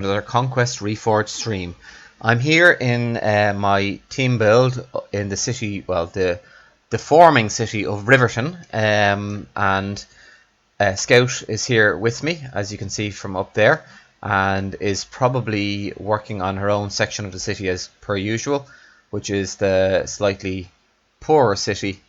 Another Conquest Reforged stream. I'm here in my team build in the city, well, the forming city of Riverton, and Scout is here with me, as you can see from up there, and is probably working on her own section of the city as per usual, which is the slightly poorer city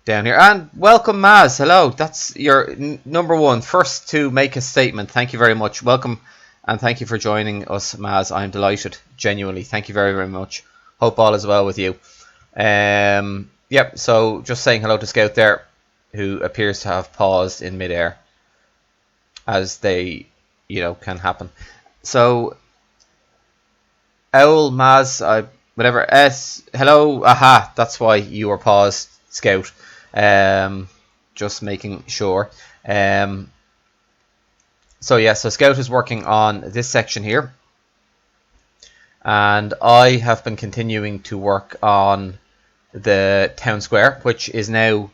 down here. And welcome, Maz. Hello, that's your number one, first to make a statement. Thank you very much. Welcome. And thank you for joining us, Maz. I'm delighted, genuinely. Thank you very, very much. Hope all is well with you. Yep, so just saying hello to Scout there, who appears to have paused in midair, as they, can happen. So, Owl, Maz, whatever, hello, aha, that's why you were paused, Scout. Just making sure. So Scout is working on this section here, and I have been continuing to work on the town square, which is now...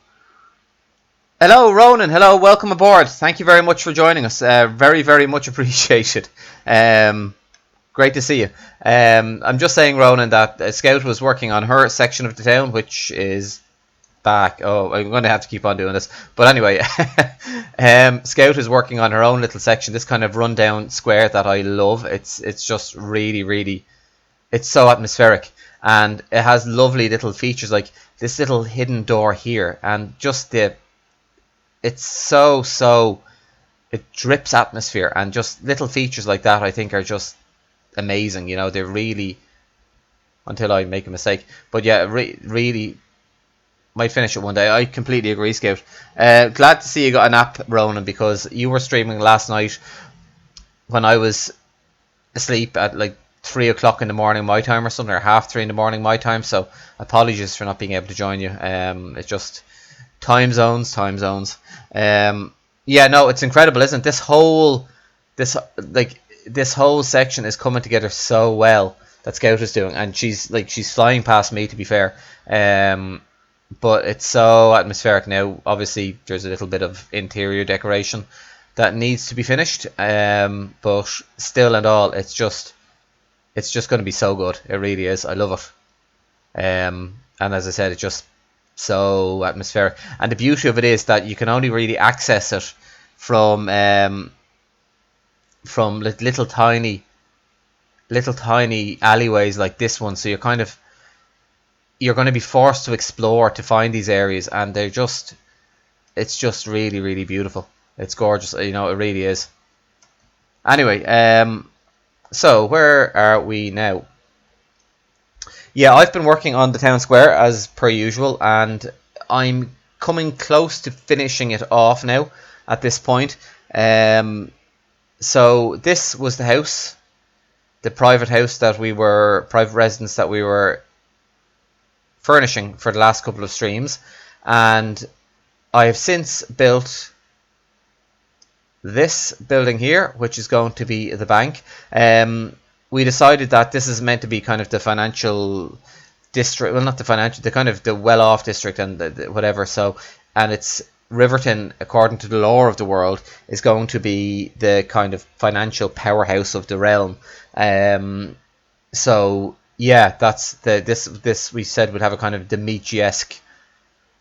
Hello, Ronan. Hello, welcome aboard. Thank you very much for joining us. Very, very much appreciated. Great to see you. I'm just saying, Ronan, that Scout was working on her section of the town, which is back. Oh, I'm going to have to keep on doing this. But anyway, Scout is working on her own little section, this kind of rundown square that I love. It's just really, really, it's so atmospheric. And it has lovely little features like this little hidden door here. And just it's so, it drips atmosphere. And just little features like that I think are just amazing. They're really, until I make a mistake. But yeah, really... might finish it one day. I completely agree, Scout. Glad to see you got an app, Ronan, because you were streaming last night when I was asleep at like 3 o'clock in the morning my time or something, or 3:30 in the morning my time. So apologies for not being able to join you. It's just time zones. Yeah, no, it's incredible, isn't it? This whole section is coming together so well that Scout is doing, and she's flying past me, to be fair. But it's so atmospheric now. Obviously, there's a little bit of interior decoration that needs to be finished. But still and all, it's just going to be so good. It really is. I love it. And as I said, it's just so atmospheric. And the beauty of it is that you can only really access it from little tiny alleyways like this one. So you're going to be forced to explore to find these areas, and it's just really, really beautiful. It's gorgeous, it really is. Anyway, so where are we now? Yeah, I've been working on the town square as per usual, and I'm coming close to finishing it off now at this point. So this was the house, the private residence that we were furnishing for the last couple of streams, and I have since built this building here, which is going to be the bank. We decided that this is meant to be kind of the financial district, well, not the financial, the kind of the well-off district and the whatever. So, and it's Riverton, according to the lore of the world, is going to be the kind of financial powerhouse of the realm. So yeah, that's this we said would have a kind of De Medici-esque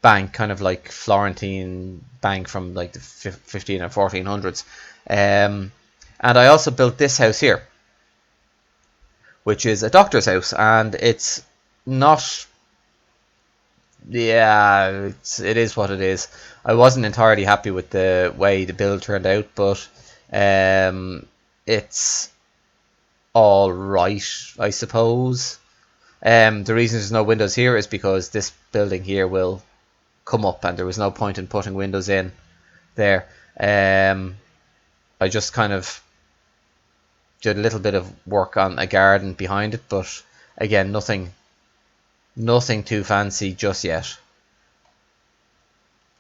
bank, kind of like Florentine bank from like the 15 or 1400s. And I also built this house here, which is a doctor's house, and it's not... yeah, it is what it is. I wasn't entirely happy with the way the build turned out, but it's all right, I suppose. The reason there's no windows here is because this building here will come up, and there was no point in putting windows in there. I just kind of did a little bit of work on a garden behind it, but again, nothing too fancy just yet.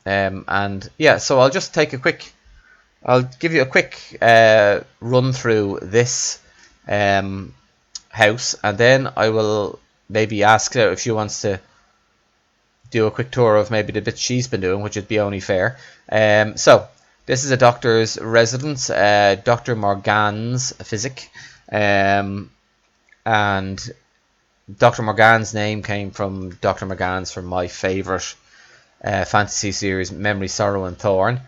And yeah, so I'll just take I'll give you a quick run through this house, and then I will maybe ask her if she wants to do a quick tour of maybe the bits she's been doing, which would be only fair. So this is a doctor's residence, Dr. Morgan's Physic, And Dr. Morgane's name came from Dr. Morgane's from my favourite fantasy series, Memory, Sorrow and Thorn.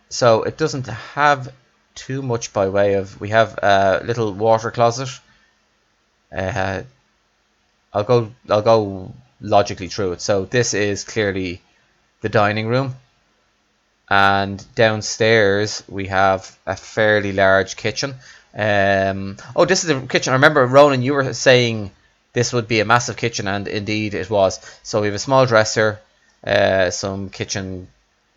So it doesn't have too much by way of... We have a little water closet. I'll go logically through it. So this is clearly the dining room, and downstairs we have a fairly large kitchen. Oh, this is the kitchen. I remember, Ronan, you were saying this would be a massive kitchen, and indeed it was. So we have a small dresser, some kitchen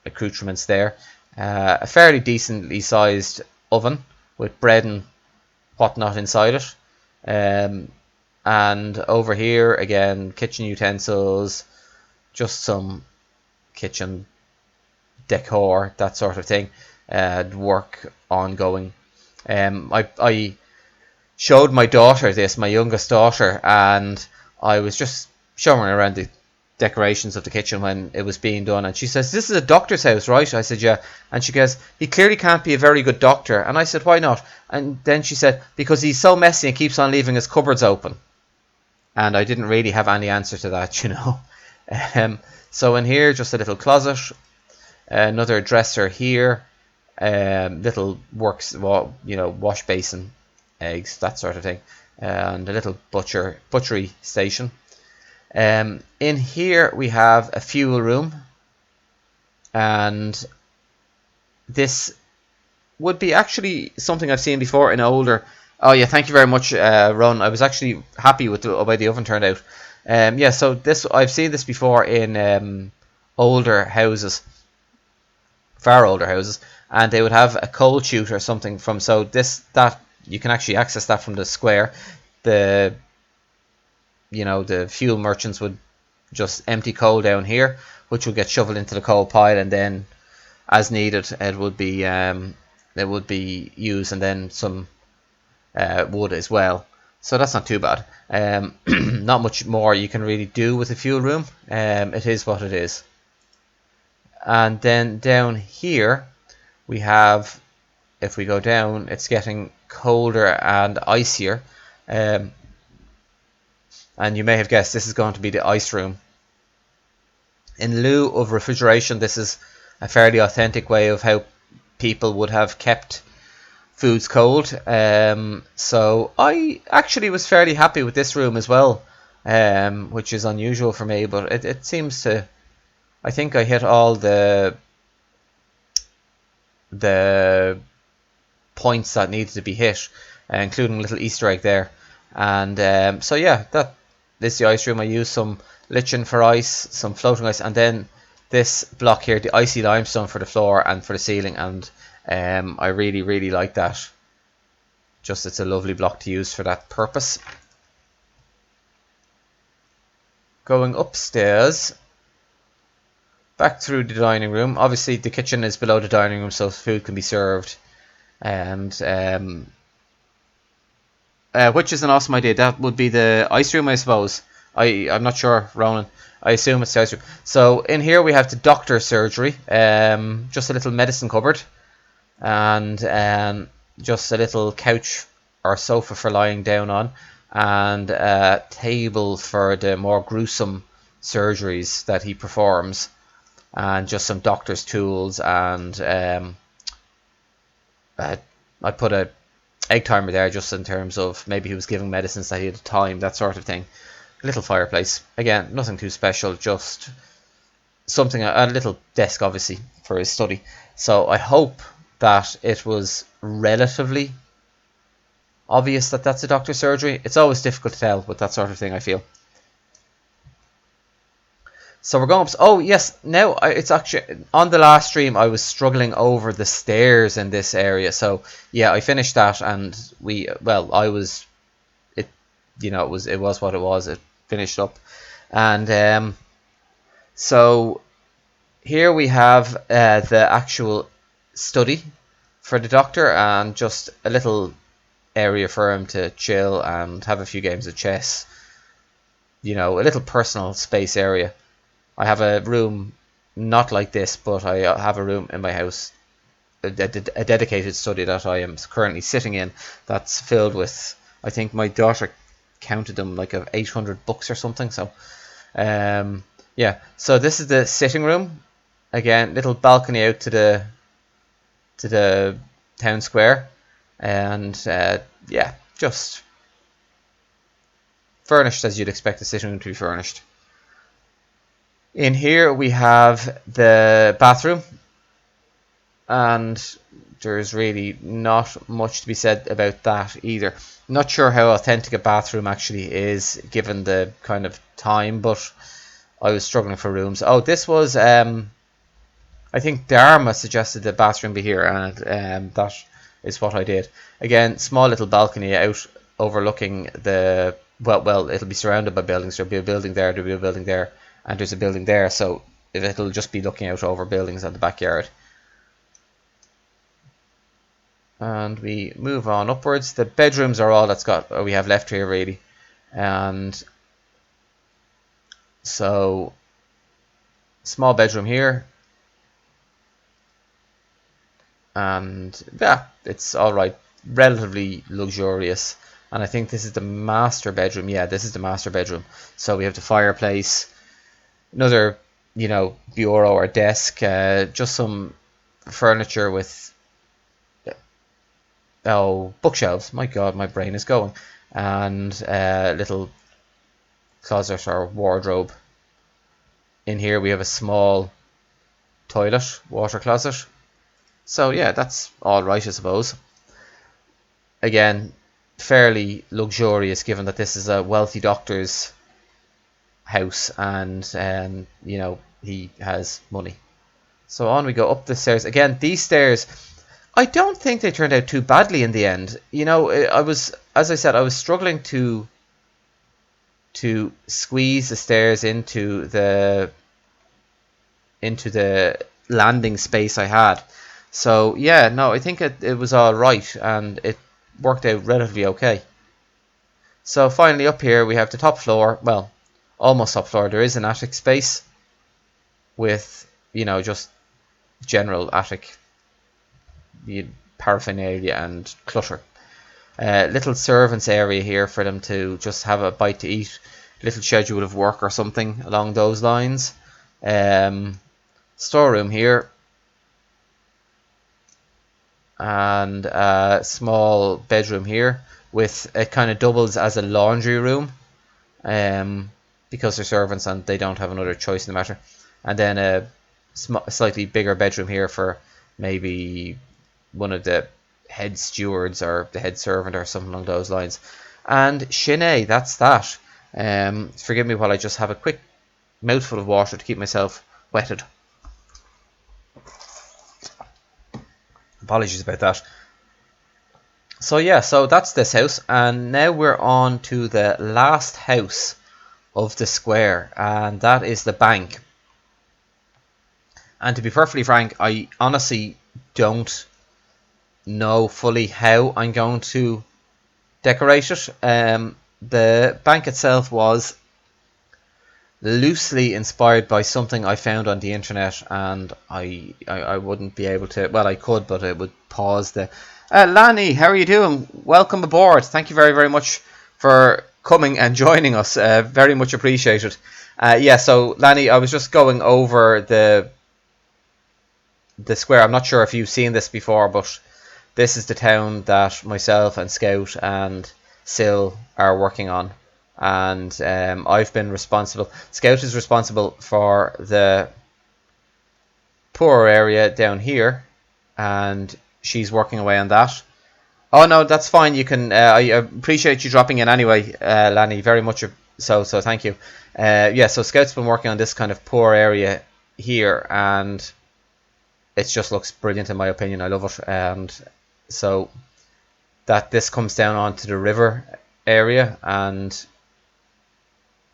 accoutrements there, a fairly decently sized oven with bread and whatnot inside it. And over here again, kitchen utensils, just some kitchen decor, that sort of thing. Work ongoing. I showed my daughter this, my youngest daughter, and I was just showing her around the decorations of the kitchen when it was being done, and she says, "This is a doctor's house, right?" I said, "Yeah." And she goes, "He clearly can't be a very good doctor." And I said, "Why not?" And then she said, "Because he's so messy and keeps on leaving his cupboards open." And I didn't really have any answer to that, you know. So in here, just a little closet, another dresser here, little works, well, you know, wash basin, eggs, that sort of thing, and a little butchery station. In here we have a fuel room, and this would be actually something I've seen before in older... Oh yeah, thank you very much, Ron. I was actually happy with the way the oven turned out. Yeah, so this, I've seen this before in older houses, far older houses, and they would have a coal chute or something from. So that you can actually access that from the square. The fuel merchants would just empty coal down here, which would get shoveled into the coal pile, and then as needed it would be used, and then some wood as well. So that's not too bad. Not much more you can really do with the fuel room. It is what it is. And then down here we have, if we go down, it's getting colder and icier. And you may have guessed this is going to be the ice room. In lieu of refrigeration, this is a fairly authentic way of how people would have kept foods cold. So I actually was fairly happy with this room as well, which is unusual for me, but it seems to... I think I hit all the points that needed to be hit, including a little Easter egg there. And so yeah, that is the ice room. I used some lichen for ice, some floating ice, and then this block here, the icy limestone for the floor and for the ceiling, and I really like that. Just, it's a lovely block to use for that purpose. Going upstairs, back through the dining room. Obviously the kitchen is below the dining room, so food can be served, and which is an awesome idea. That would be the ice room, I suppose. I'm not sure, Ronan. I assume it's the ice room. So in here we have the doctor's surgery, just a little medicine cupboard, and just a little couch or sofa for lying down on, and a table for the more gruesome surgeries that he performs, and just some doctor's tools, and I put a egg timer there just in terms of maybe he was giving medicines that he had time, that sort of thing. A little fireplace, again, nothing too special, just something, a little desk obviously for his study. So I hope that it was relatively obvious that that's a doctor's surgery. It's always difficult to tell with that sort of thing, I feel. So we're going up. Oh yes, now it's actually on the last stream I was struggling over the stairs in this area. So yeah, I finished that, and I was, it was what it was. It finished up, and so here we have the actual study for the doctor, and just a little area for him to chill and have a few games of chess. A little personal space area. I have a room not like this, but I have a room in my house a dedicated study that I am currently sitting in, that's filled with, I think my daughter counted them like of 800 books or something. So yeah, so this is the sitting room. Again, little balcony out to the town square, and yeah, just furnished as you'd expect a sitting room to be furnished. In here we have the bathroom, and there's really not much to be said about that either. Not sure how authentic a bathroom actually is given the kind of time, but I was struggling for rooms. Oh, this was I think Dharma suggested the bathroom be here, and that is what I did. Again, small little balcony out overlooking the, well, it'll be surrounded by buildings. There'll be a building there, there'll be a building there, and there's a building there, so it'll just be looking out over buildings on the backyard. And we move on upwards. The bedrooms are all we have left here really, and so small bedroom here. And yeah, it's alright, relatively luxurious. And I think this is the master bedroom. Yeah, this is the master bedroom. So we have the fireplace, another, bureau or desk, just some furniture with, bookshelves. My God, my brain is going. And little closet or wardrobe. In here we have a small toilet, water closet. So yeah, that's all right, I suppose. Again, fairly luxurious given that this is a wealthy doctor's house, and he has money. So on we go up the stairs. Again, these stairs, I don't think they turned out too badly in the end. As I said, I was struggling to squeeze the stairs into the landing space I had. So yeah, no, I think it was all right, and it worked out relatively okay. So finally up here we have the top floor, well, almost top floor. There is an attic space with, just general attic paraphernalia and clutter. Little servants area here for them to just have a bite to eat, little schedule of work or something along those lines. Storeroom here, and a small bedroom here with it kind of doubles as a laundry room, because they're servants and they don't have another choice in the matter. And then a slightly bigger bedroom here for maybe one of the head stewards or the head servant or something along those lines. And Shinae, that's that. Forgive me while I just have a quick mouthful of water to keep myself wetted. Apologies about that. So yeah, so that's this house, and now we're on to the last house of the square, and that is the bank. And to be perfectly frank, I honestly don't know fully how I'm going to decorate it. The bank itself was loosely inspired by something I found on the internet, and I wouldn't be able to, well, I could, but it would pause the... Lanny, how are you doing? Welcome aboard. Thank you very, very much for coming and joining us. Very much appreciated. Yeah, so Lanny, I was just going over the square. I'm not sure if you've seen this before, but this is the town that myself and Scout and Sil are working on. And I've been responsible. Scout is responsible for the poorer area down here, and she's working away on that. Oh no, that's fine. You can. I appreciate you dropping in anyway, Lanny. Very much so. So thank you. Yeah. So Scout's been working on this kind of poor area here, and it just looks brilliant in my opinion. I love it. And so that this comes down onto the river area, and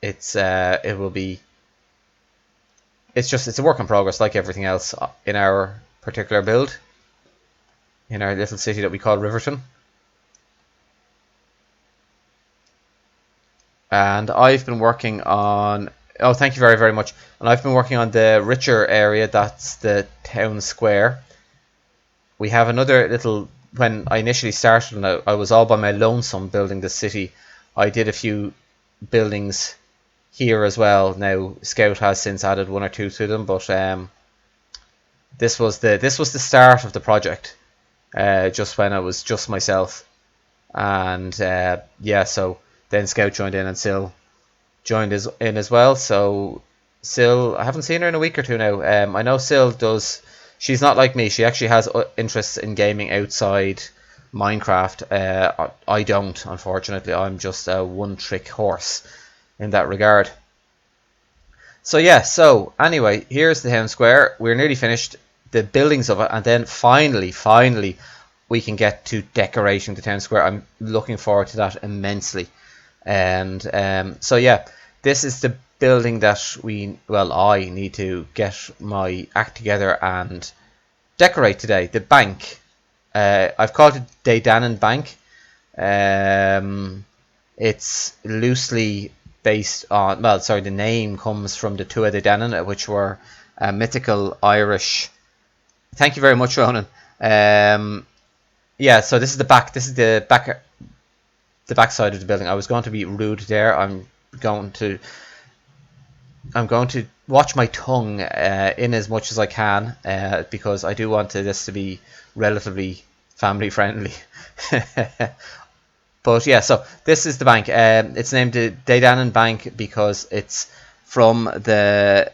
it's a work in progress like everything else in our particular build in our little city that we call Riverton. And I've been working on, oh, thank you very, very much. And I've been working on the richer area, that's the town square, we have another little. When I initially started, and I was all by my lonesome building the city. I did a few buildings here as well. Now Scout has since added one or two to them, but this was the start of the project. Just when I was just myself, and yeah, so then Scout joined in and Sil joined in as well. So Sil, I haven't seen her in a week or two now. I know Sil does. She's not like me. She actually has interests in gaming outside Minecraft. I don't, unfortunately. I'm just a one-trick horse in that regard. So yeah, so anyway, here's the town square. We're nearly finished the buildings of it, and then finally, we can get to decorating the town square. I'm looking forward to that immensely. And so yeah, this is the building that I need to get my act together and decorate today. The bank. I've called it Daydannen Bank. It's loosely based on, the name comes from the Tuatha De Danann, which were mythical Irish. Thank you very much, Ronan. Yeah, so this is the back. This is the back side of the building. I was going to be rude there. I'm going to watch my tongue in as much as I can because I do want this to be relatively family friendly. But yeah, so this is the bank. It's named the Daydannen Bank because it's from the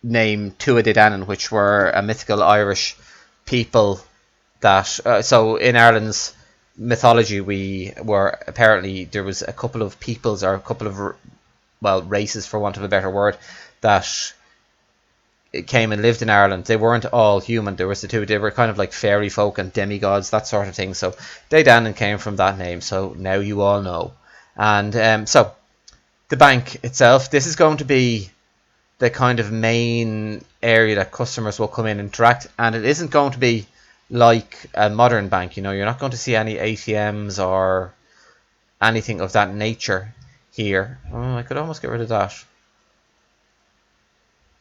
name Tuatha De Danann, which were a mythical Irish people that. So in Ireland's mythology, there was a couple of peoples or a couple of races, for want of a better word, that came and lived in Ireland. They weren't all human. There was the two. They were kind of like fairy folk and demigods, that sort of thing. So Daydannen came from that name. So now you all know. And so the bank itself. This is going to be the kind of main area that customers will come in and interact. And it isn't going to be like a modern bank. You know, you're not going to see any ATMs or anything of that nature here. Oh, I could almost get rid of that.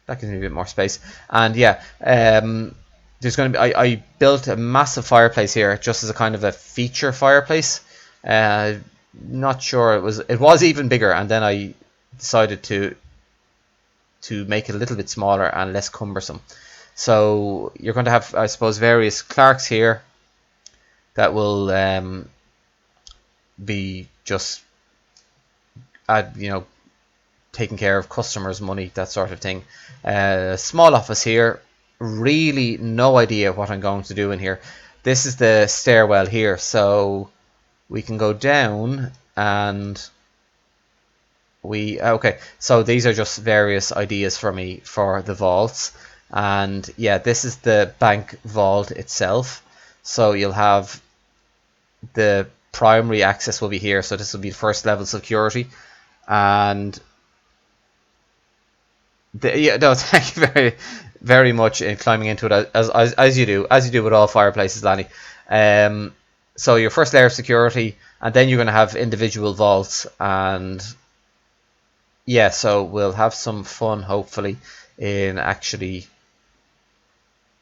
That gives me a bit more space. And yeah, there's going to be. I built a massive fireplace here, just as a kind of a feature fireplace. Not sure it was even bigger, and then I decided to make it a little bit smaller and less cumbersome. So you're going to have, I suppose, various clerks here that will be just, taking care of customers' money, that sort of thing. Small office here. Really no idea what I'm going to do in here. This is the stairwell here, so we can go down and so these are just various ideas for me for the vaults. And yeah, this is the bank vault itself. So you'll have the primary access will be here, so this will be first level security. And thank you very, very much in climbing into it as you do with all fireplaces, Lanny. So your first layer of security, and then you're going to have individual vaults, and yeah, so we'll have some fun hopefully in actually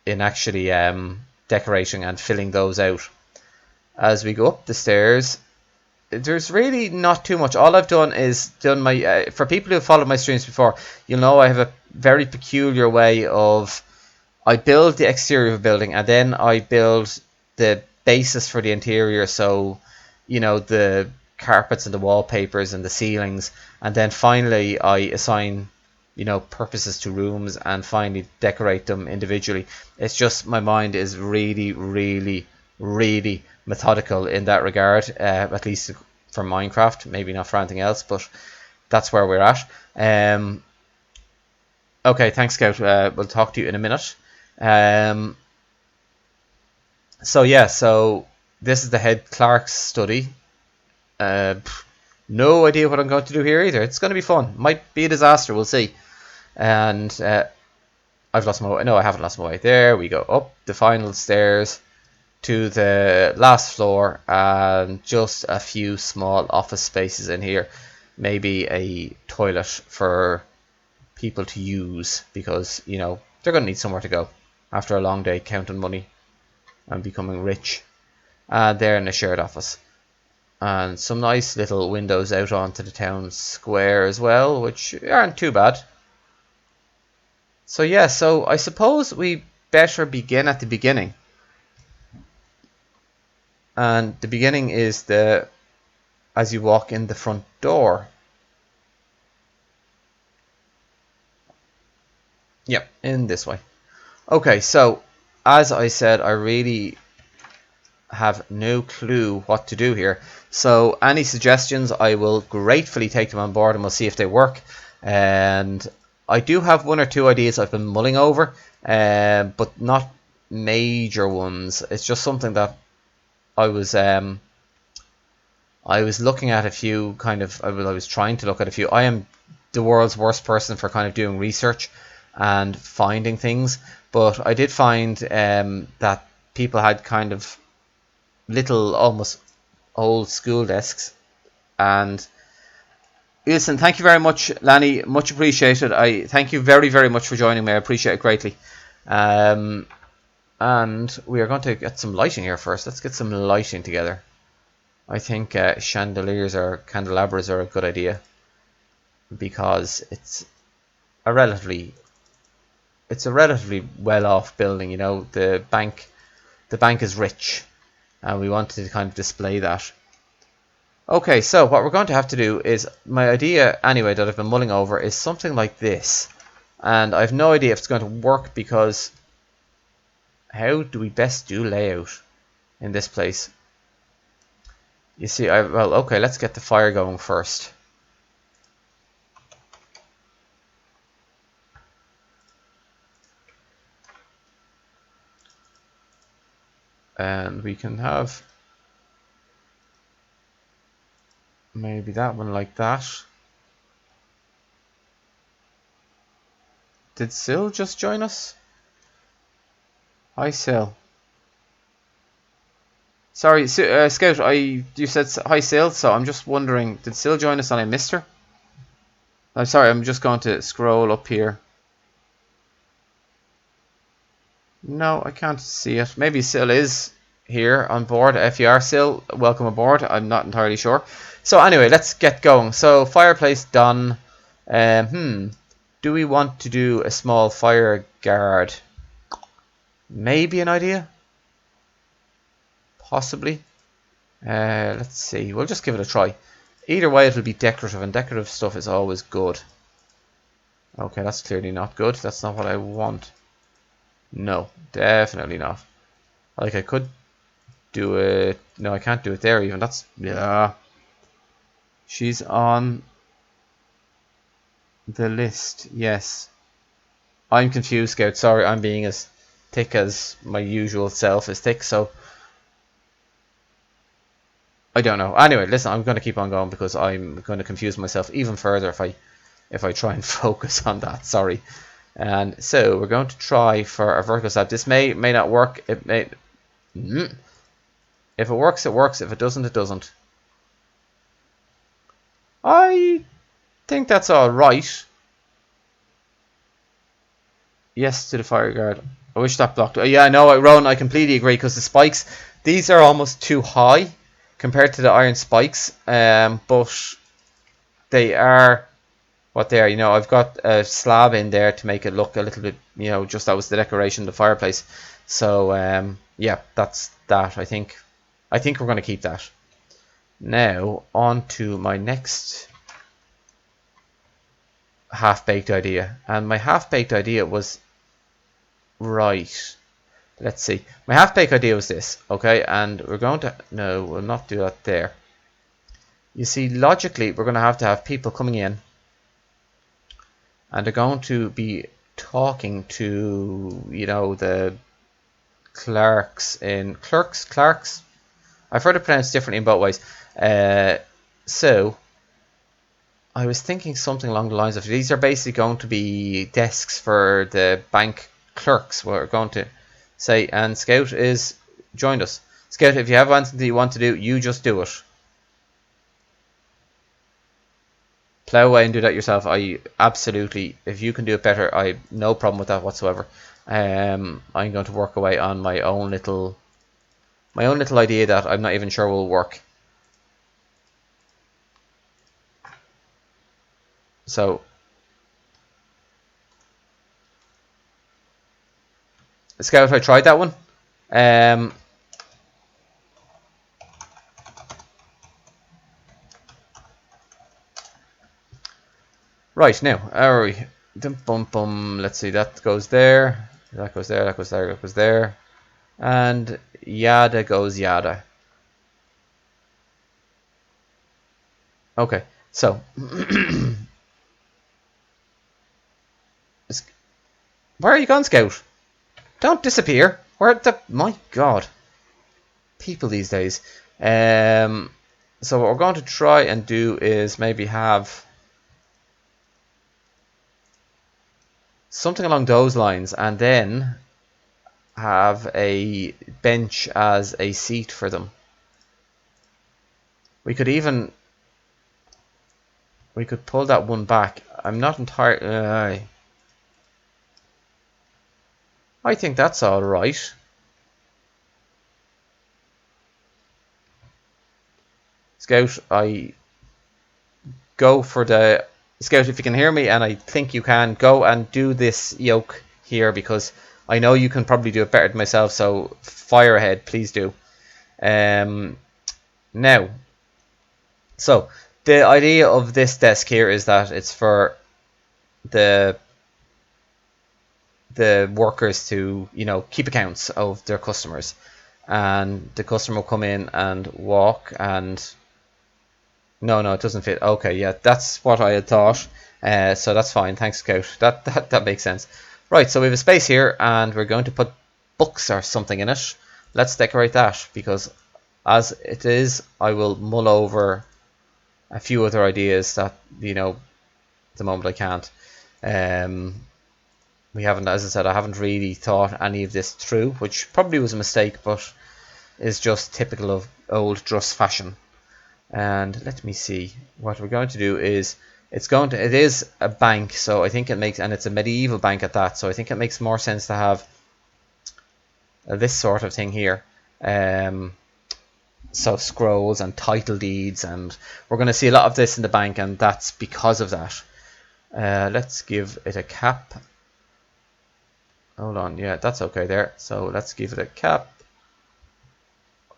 decorating and filling those out as we go up the stairs. There's really not too much. All I've done is my for people who have followed my streams before, you'll know I have a very peculiar way of, I build the exterior of a building and then I build the basis for the interior, so the carpets and the wallpapers and the ceilings, and then finally I assign purposes to rooms and finally decorate them individually. It's just my mind is really, really, really methodical in that regard, at least for Minecraft, maybe not for anything else, but that's where we're at. Okay, thanks, Scout. We'll talk to you in a minute. So yeah, so this is the head clerk's study. No idea what I'm going to do here either. It's going to be fun. Might be a disaster, we'll see. And I've lost my way. No, I haven't lost my way. There we go, up the final stairs to the last floor, and just a few small office spaces in here. Maybe a toilet for people to use, because they're going to need somewhere to go after a long day counting money. and becoming rich. There in a shared office. And some nice little windows out onto the town square as well, which aren't too bad. So yeah, so I suppose we better begin at the beginning. And the beginning is as you walk in the front door. Yep, in this way. Okay, so as I said, I really have no clue what to do here. So any suggestions, I will gratefully take them on board and we'll see if they work. And I do have one or two ideas I've been mulling over, but not major ones. It's just something that I was looking at a few I was trying to look at a few. I am the world's worst person for kind of doing research and finding things, but I did find that people had kind of little almost old school desks. And listen, thank you very much, Lanny, much appreciated. I thank you very, very much for joining me. I appreciate it greatly. And we are going to get some lighting here first. Let's get some lighting together. I think chandeliers or candelabras are a good idea, because it's a relatively well off building. You know, the bank is rich, and we wanted to kind of display that. Okay, so what we're going to have to do is, my idea anyway that I've been mulling over is something like this, and I have no idea if it's going to work, because how do we best do layout in this place? You see, well, okay, let's get the fire going first. And we can have maybe that one like that. Did Sil just join us? Hi, Sil. Sorry, Scout, you said hi, Sil, so I'm just wondering, did Sil join us and I missed her? I'm sorry, I'm just going to scroll up here. No, I can't see it. Maybe Sil is here on board. If you are, Sil, welcome aboard. I'm not entirely sure. So anyway, let's get going. So fireplace done. Do we want to do a small fire guard? Maybe an idea? Possibly. Let's see. We'll just give it a try. Either way, it'll be decorative, and decorative stuff is always good. Okay, that's clearly not good. That's not what I want. No, definitely not. Like, I could do it. No, I can't do it there even. That's, yeah. She's on the list. Yes. I'm confused, Scout. Sorry, I'm being as thick as my usual self is thick, so I don't know. Anyway, listen, I'm going to keep on going, because I'm going to confuse myself even further if I try and focus on that. Sorry. And so we're going to try for a vertical slab. This may not work. It may. If it works, it works. If it doesn't, it doesn't. I think that's all right. Yes to the fire guard. I wish that blocked. Yeah, no, Ron, I completely agree, because the spikes, these are almost too high compared to the iron spikes. But they are what they are. You know, I've got a slab in there to make it look a little bit, you know, just that was the decoration of the fireplace. So yeah, that's that. I think we're going to keep that. Now on to my next half-baked idea, and my half-baked idea was right. Let's see. My half-baked idea was this, okay, and we're going to we'll not do that there. You see, logically, we're going to have people coming in, and they're going to be talking to, you know, the clerks. I've heard it pronounced differently in both ways. So I was thinking something along the lines of, these are basically going to be desks for the bank clerks. We're going to say, and Scout is joined us. Scout, if you have anything that you want to do, you just do it. Plow away and do that yourself. I absolutely, if you can do it better, I have no problem with that whatsoever. I'm going to work away on my own little my own little idea that I'm not even sure will work. So Scout, I tried that one. Right, now, are we? Let's see, that goes there, that goes there, that goes there, that goes there, and yada goes yada. Okay, so where are you gone, Scout? Don't disappear. Where the, my God, people these days. So what we're going to try and do is maybe have something along those lines, and then have a bench as a seat for them. We could pull that one back. I'm not entirely. I think that's all right. Scout, I go for the Scout. If you can hear me, and I think you can, go and do this yoke here, because I know you can probably do it better than myself. So fire ahead, please do. Now, so the idea of this desk here is that it's for the workers to, you know, keep accounts of their customers, and the customer will come in and walk and no, it doesn't fit. Okay, yeah, that's what I had thought. So that's fine. Thanks, Scout. That makes sense. Right, so we have a space here, and we're going to put books or something in it. Let's decorate that, because as it is, I will mull over a few other ideas that, you know, at the moment I can't. We haven't, as I said, I haven't really thought any of this through, which probably was a mistake, but is just typical of old Druss fashion. And let me see, what we're going to do is it is a bank, so I think it makes, and it's a medieval bank at that, so I think it makes more sense to have this sort of thing here. So scrolls and title deeds, and we're going to see a lot of this in the bank, and that's because of that. Let's give it a cap. Hold on, yeah, that's okay there. So let's give it a cap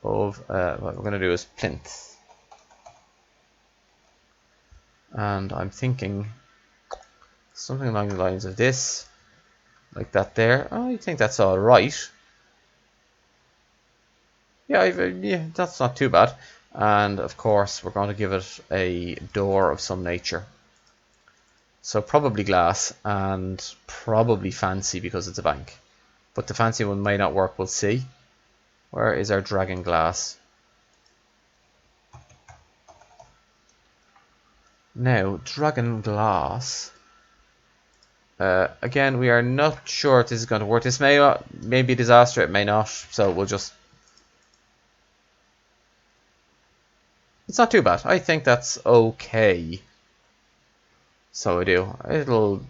of what we're going to do is plinth. And I'm thinking something along the lines of this, like that there. I think that's all right. Yeah, yeah, that's not too bad. And of course, we're going to give it a door of some nature. So probably glass, and probably fancy because it's a bank. But the fancy one may not work, we'll see. Where is our dragon glass? Now, dragon glass. Again, we are not sure if this is going to work. This may be a disaster, it may not. So we'll just... It's not too bad. I think that's okay. So I do. It'll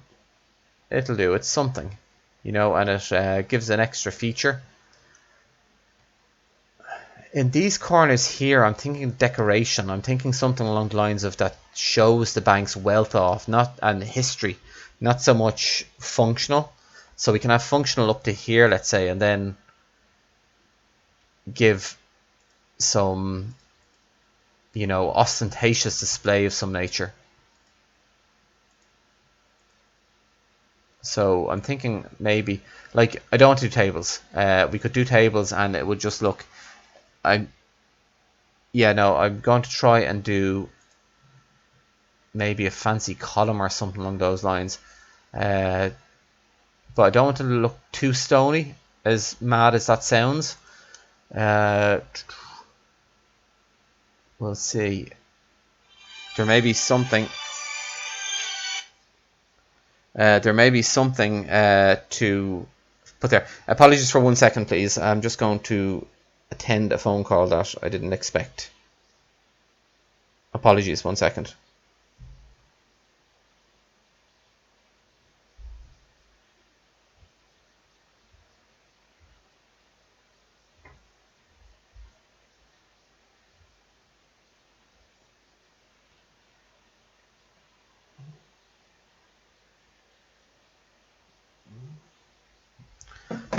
do. It's something, you know, and it gives an extra feature. In these corners here, I'm thinking decoration. I'm thinking something along the lines of that shows the bank's wealth off, and history, not so much functional. So we can have functional up to here, let's say, and then give some, you know, ostentatious display of some nature. So I'm thinking maybe, like, I don't want to do tables. We could do tables and it would just look... Yeah, no, I'm going to try and do maybe a fancy column or something along those lines. But I don't want it to look too stony, as mad as that sounds. We'll see. There may be something... to put there. Apologies for 1 second, please. I'm just going to attend a phone call that I didn't expect. Apologies, 1 second.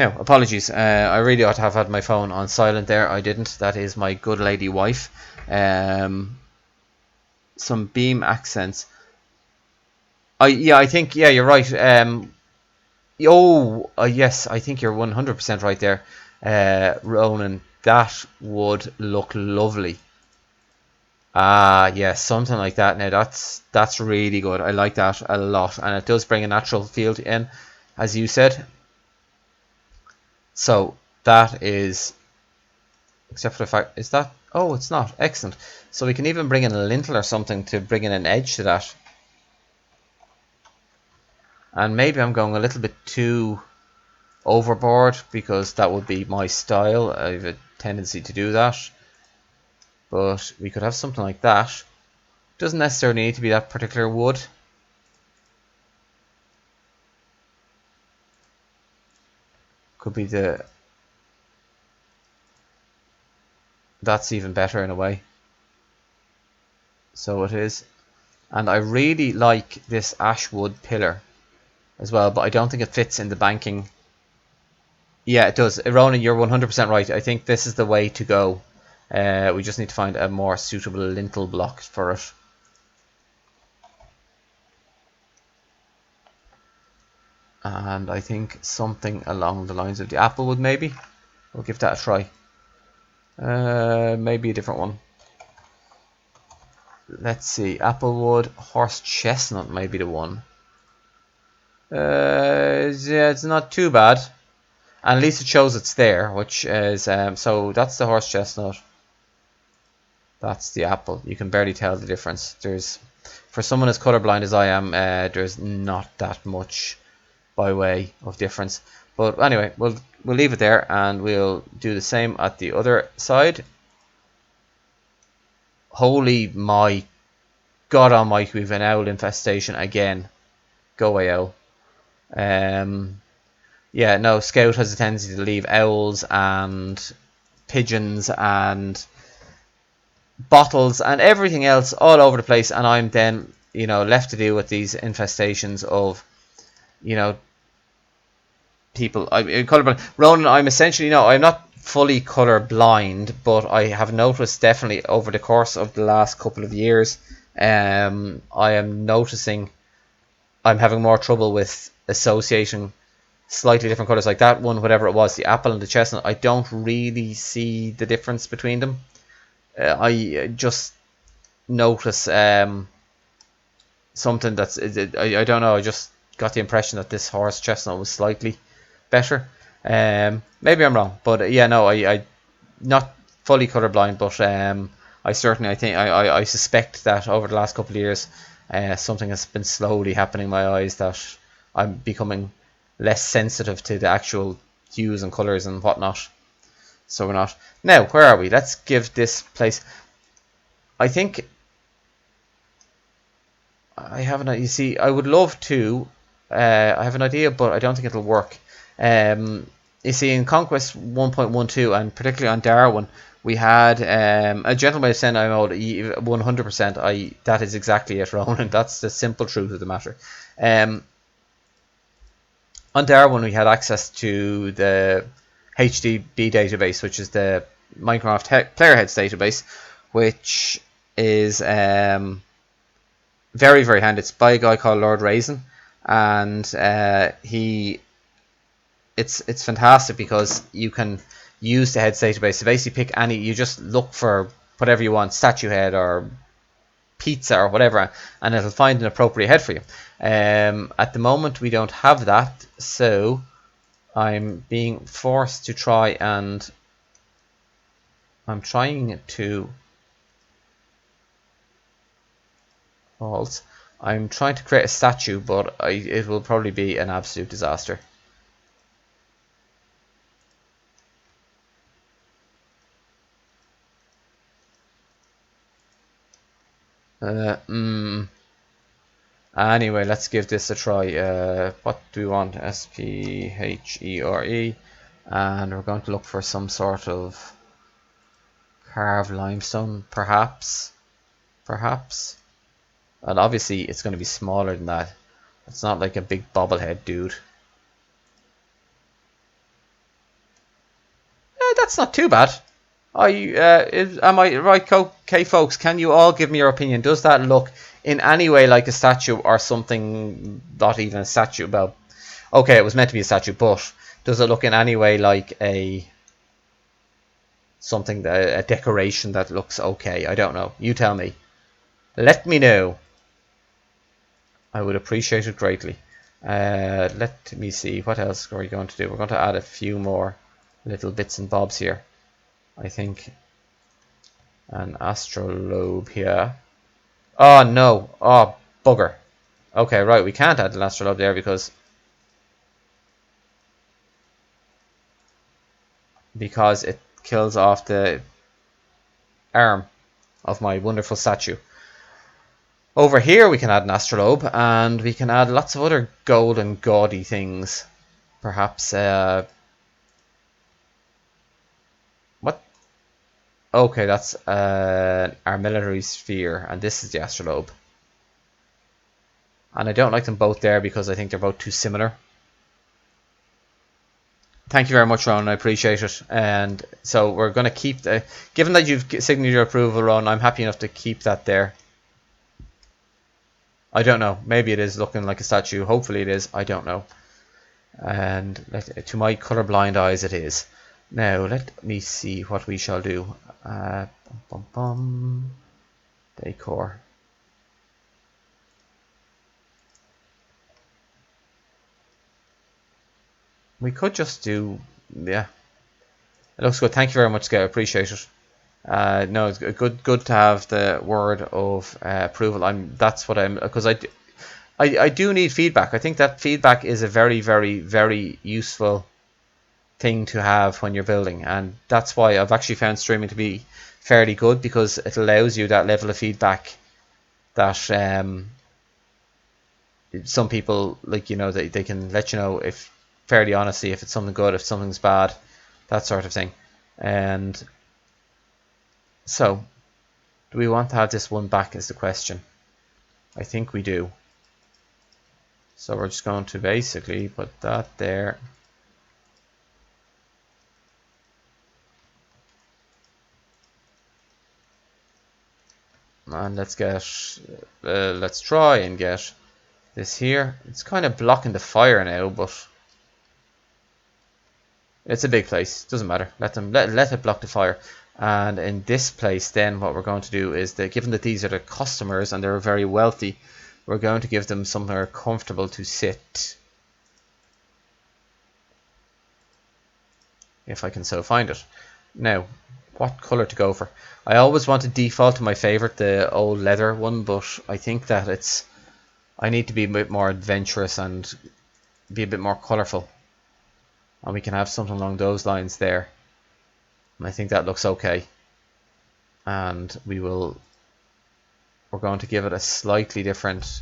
Now, apologies. I really ought to have had my phone on silent there. I didn't. That is my good lady wife. Some beam accents. I think you're right. Yes, I think you're 100% right there, Ronan. That would look lovely. Yes, something like that. Now that's really good. I like that a lot, and it does bring a natural feel in, as you said. So that is, except for the fact, is that? Oh, it's not. Excellent. So we can even bring in a lintel or something to bring in an edge to that. And maybe I'm going a little bit too overboard, because that would be my style. I have a tendency to do that. But we could have something like that. Doesn't necessarily need to be that particular wood. Could be the... That's even better in a way. So it is. And I really like this ash wood pillar as well, but I don't think it fits in the banking. Yeah, it does. Ronan, you're 100% right. I think this is the way to go. We just need to find a more suitable lintel block for it. And I think something along the lines of the applewood, maybe. We'll give that a try. Maybe a different one. Let's see. Applewood, horse chestnut may be the one. Yeah, it's not too bad. And at least it shows it's there, which is... so that's the horse chestnut. That's the apple. You can barely tell the difference. For someone as colorblind as I am, there's not that much by way of difference. But anyway, we'll leave it there, and we'll do the same at the other side. Holy my God almighty, we've an owl infestation again. Go away, owl. Yeah, no, Scout has a tendency to leave owls and pigeons and bottles and everything else all over the place, and I'm then, left to deal with these infestations of, people. I'm colorblind. Ronan, I'm essentially, no, I'm not fully colorblind, but I have noticed definitely over the course of the last couple of years, I am noticing I'm having more trouble with associating slightly different colors, like that one, whatever it was, the apple and the chestnut. I don't really see the difference between them. I just notice something that's, I don't know, I just got the impression that this horse chestnut was slightly better. Maybe I'm wrong, but yeah, no, I not fully colorblind, but I certainly, I suspect that over the last couple of years, something has been slowly happening in my eyes, that I'm becoming less sensitive to the actual hues and colors and whatnot. So we're not. Now, where are we? Let's give this place. I think I have an idea. You see, I would love to. I have an idea, but I don't think it'll work. You see, in Conquest 1.12, and particularly on Darwin, we had a gentleman sent I mode 100%. That is exactly it, Ronan. That's the simple truth of the matter. On Darwin, we had access to the HDB database, which is the Minecraft Playerheads database, which is very, very handy. It's by a guy called Lord Raisin, and it's fantastic because you can use the heads database to basically pick any. You just look for whatever you want, statue head or pizza or whatever, and it'll find an appropriate head for you. At the moment, we don't have that, so I'm being forced to try, and I'm trying to I'm trying to create a statue, but it will probably be an absolute disaster. Anyway, let's give this a try. What do we want? SPHERE, and we're going to look for some sort of carved limestone, perhaps. And obviously, it's going to be smaller than that. It's not like a big bobblehead dude. That's not too bad. Am I right? Okay, folks, can you all give me your opinion? Does that look in any way like a statue or something? Not even a statue. Well, okay, it was meant to be a statue, but does it look in any way like a decoration that looks okay? I don't know. You tell me. Let me know. I would appreciate it greatly. Let me see. What else are we going to do? We're going to add a few more little bits and bobs here. I think an astrolabe here. Oh no. Oh bugger. Okay, right. We can't add an astrolabe there because it kills off the arm of my wonderful statue. Over here we can add an astrolabe, and we can add lots of other gold and gaudy things. Perhaps, what? Okay, that's our military sphere, and this is the astrolabe. And I don't like them both there because I think they're both too similar. Thank you very much, Ron. I appreciate it. And so we're going to keep given that you've signaled your approval, Ron, I'm happy enough to keep that there. I don't know. Maybe it is looking like a statue. Hopefully it is. I don't know. And to my colorblind eyes, it is. Now, let me see what we shall do. Decor. We could just do... Yeah. It looks good. Thank you very much, Scout. I appreciate it. No, it's good to have the word of approval. That's what I'm, because I do need feedback. I think that feedback is a very, very, very useful thing to have when you're building, and that's why I've actually found streaming to be fairly good, because it allows you that level of feedback that some people, like, you know, they can let you know if fairly honestly if it's something good, if something's bad, that sort of thing. And so, do we want to have this one back is the question. I think we do. So we're just going to basically put that there. And let's try and get this here. It's kind of blocking the fire now, but it's a big place. Doesn't matter. Let it block the fire. And in this place, then what we're going to do is that, given that these are the customers and they're very wealthy, we're going to give them somewhere comfortable to sit. If I can so find it. Now, what color to go for? I always want to default to my favorite, the old leather one, but I think that I need to be a bit more adventurous and be a bit more colorful. And we can have something along those lines there. And I think that looks okay. And we're going to give it a slightly different,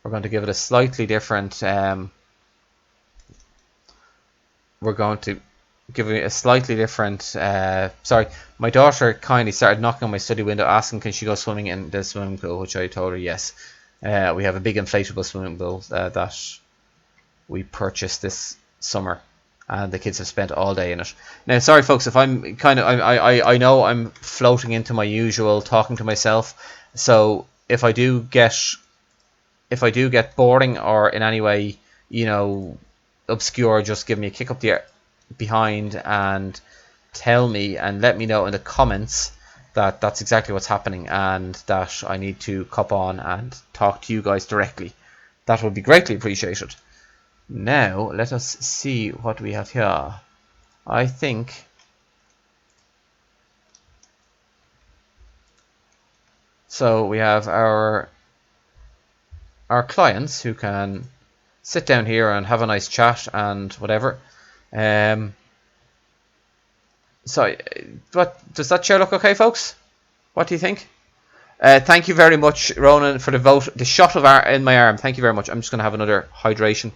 we're going to give it a slightly different, sorry, my daughter kindly started knocking on my study window asking can she go swimming in the swimming pool, which I told her yes. We have a big inflatable swimming pool that we purchased this summer, and the kids have spent all day in it. Now, sorry folks, if I'm kind of, I know I'm floating into my usual talking to myself, so if I do get boring or in any way, you know, obscure, just give me a kick up the behind and tell me and let me know in the comments that that's exactly what's happening and that I need to cop on and talk to you guys directly. That would be greatly appreciated. Now, let us see what we have here. I think so. We have our clients who can sit down here and have a nice chat and whatever. So, what does that chair look okay, folks? What do you think? Thank you very much, Ronan, for the vote. The shot in my arm. Thank you very much. I'm just going to have another hydration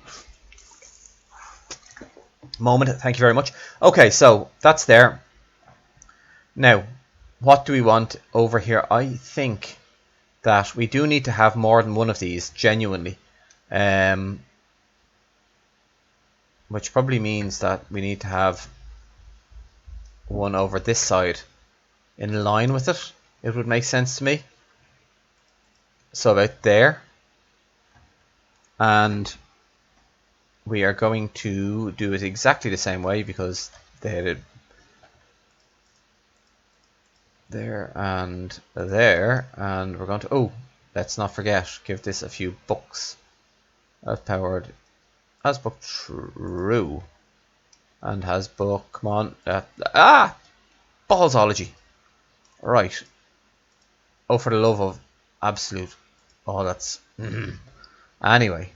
moment. Thank you very much. Okay, so that's there. Now, what do we want over here? I think that we do need to have more than one of these, genuinely. Which probably means that we need to have one over this side in line with it. It would make sense to me. So about there. And we are going to do it exactly the same way because they had it there and there. And we're going to, oh, let's not forget, give this a few books. As powered, has book true. And has book, come on. Ballsology. Right. Oh, for the love of absolute. Oh, that's. Anyway.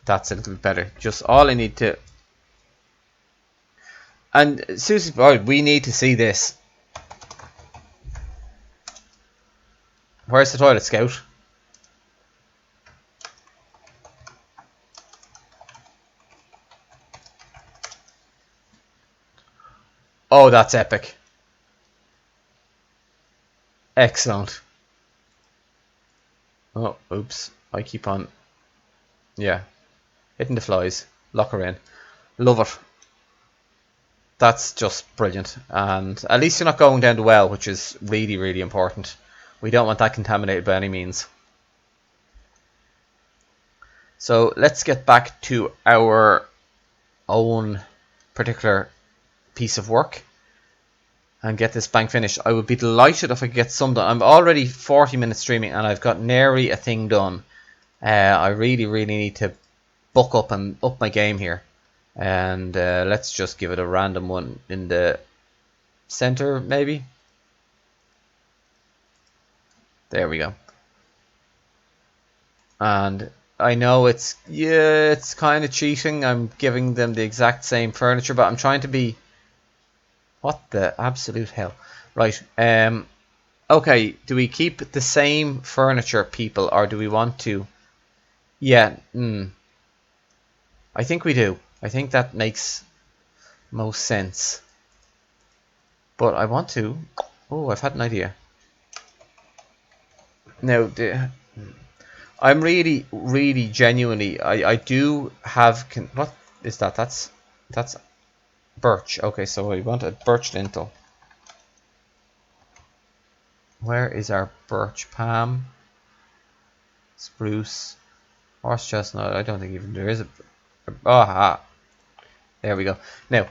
That's a little bit better. Just all I need to. And Susie, we need to see this. Where's the toilet, Scout? Oh, that's epic. Excellent. Oh, oops. I keep on. Yeah. Hitting the flies. Lock her in. Love it. That's just brilliant. And at least you're not going down the well, which is really, really important. We don't want that contaminated by any means. So let's get back to our own particular piece of work and get this bank finished. I would be delighted if I could get some done. I'm already 40 minutes streaming and I've got nary a thing done. I really, really need to buck up and up my game here. And let's just give it a random one in the center, maybe. There we go. And I know it's kind of cheating. I'm giving them the exact same furniture, but I'm trying to be. What the absolute hell? Right. Okay. Do we keep the same furniture, people, or do we want to? Yeah. I think we do. I think that makes most sense. But I want to. Oh, I've had an idea. Now, I'm really, really genuinely. I do have. What is that? That's birch. Okay, so we want a birch lintel. Where is our birch? Palm, spruce, horse chestnut. I don't think even there is a. Aha. There we go. Now.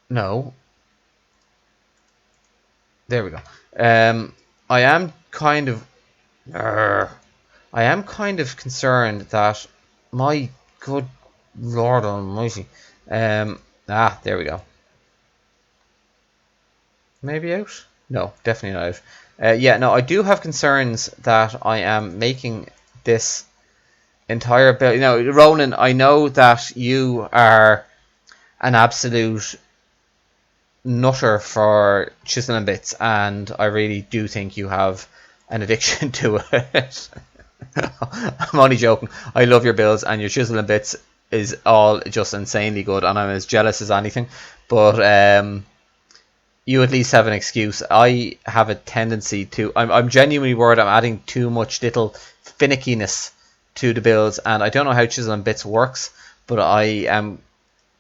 No. There we go. I am kind of. I am kind of concerned that my good Lord Almighty. There we go. Maybe out? No, definitely not out. Yeah, no, I do have concerns that I am making this entire build. You know, Ronan, I know that you are an absolute nutter for chiseling bits, and I really do think you have an addiction to it. I'm only joking. I love your builds, and your chiseling bits is all just insanely good, and I'm as jealous as anything. But you at least have an excuse. I have a tendency to. I'm genuinely worried I'm adding too much little finickiness to the builds, and I don't know how chiseling bits works, but I am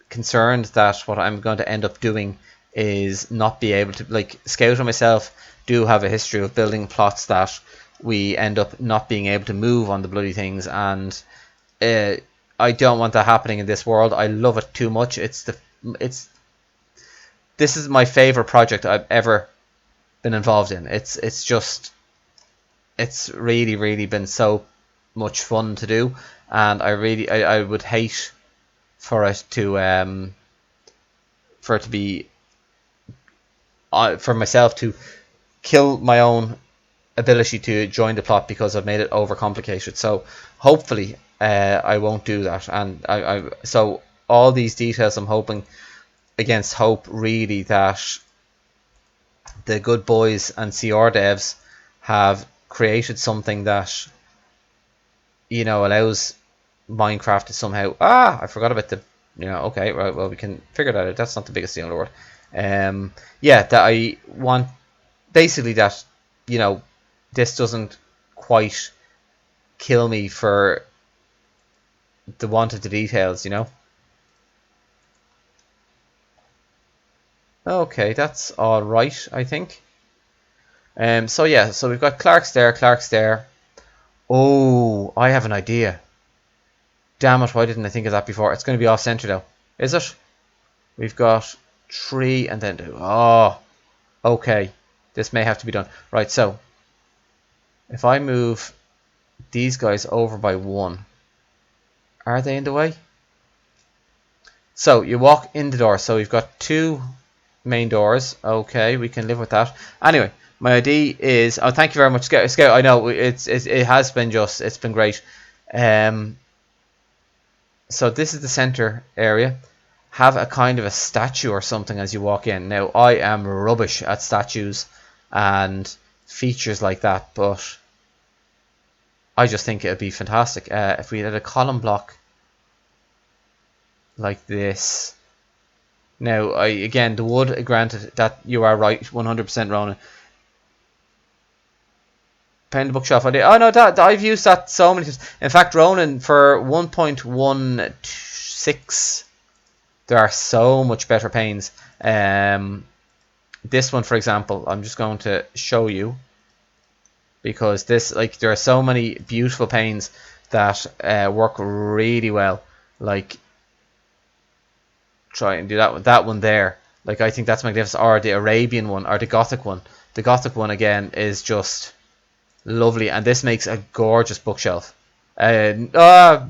concerned that what I'm going to end up doing is not be able to, like, Scout and myself do have a history of building plots that we end up not being able to move on the bloody things, and I don't want that happening in this world. I love it too much. This is my favorite project I've ever been involved in. It's really, really been so much fun to do, and I would hate for it to be for myself to kill my own ability to join the plot because I've made it overcomplicated. So hopefully I won't do that, and so all these details, I'm hoping against hope really that the good boys and CR devs have created something that, you know, allows Minecraft to somehow. I forgot about the. Okay, right. Well, we can figure that out. That's not the biggest deal in the world. Yeah, that I want basically that, this doesn't quite kill me for the want of the details. Okay, that's all right, I think. So yeah, so we've got Clark's there, Clark's there. Oh, I have an idea. Damn it, why didn't I think of that before? It's going to be off center though, is it? We've got 3 and then 2. Oh, okay. This may have to be done. Right, so if I move these guys over by 1, are they in the way? So you walk in the door. So we've got 2 main doors. Okay, we can live with that. Anyway, my idea is. Oh, thank you very much, Scout. I know it has been it's been great. So this is the center area. Have a kind of a statue or something as you walk in. Now I am rubbish at statues and features like that, but I just think it would be fantastic if we had a column block like this. Now, again, the wood, granted that you are right, 100% Ronan. Pound the bookshelf. Oh no, I've used that so many times. In fact, Ronan, for 1.16, there are so much better panes. This one, for example, I'm just going to show you, because this, like, there are so many beautiful panes that work really well. Like, try and do that one there. Like, I think that's magnificent. Or the Arabian one, or the Gothic one. The Gothic one again is just lovely, and this makes a gorgeous bookshelf. Bugger.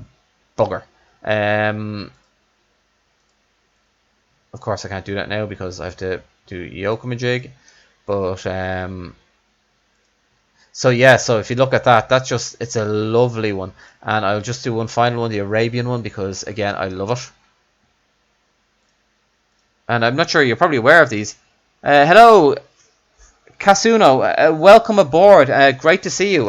Of course, I can't do that now because I have to do Yokamajig. But so yeah, so if you look at that, that's just, it's a lovely one. And I'll just do one final one, the Arabian one, because again, I love it. And I'm not sure, you're probably aware of these. Hello, Kasuno. Welcome aboard. Great to see you.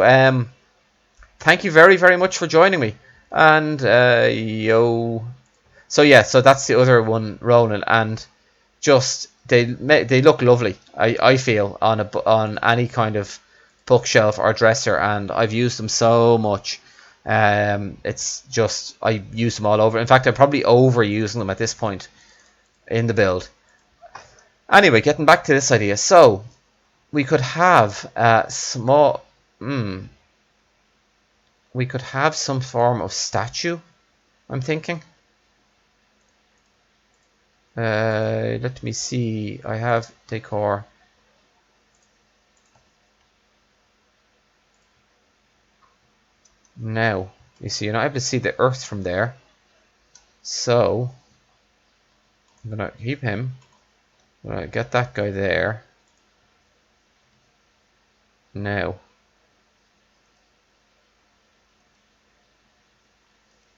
Thank you very, very much for joining me. And, yo. So, yeah, so that's the other one, Ronan. And just, they look lovely, I feel, on any kind of bookshelf or dresser. And I've used them so much. It's just, I use them all over. In fact, I'm probably overusing them at this point in the build. Anyway, getting back to this idea. So, we could have a small... we could have some form of statue, I'm thinking. Let me see. I have decor. Now, you see, you're not able to see the earth from there. So, I'm going to keep him. I'm going to get that guy there. Now,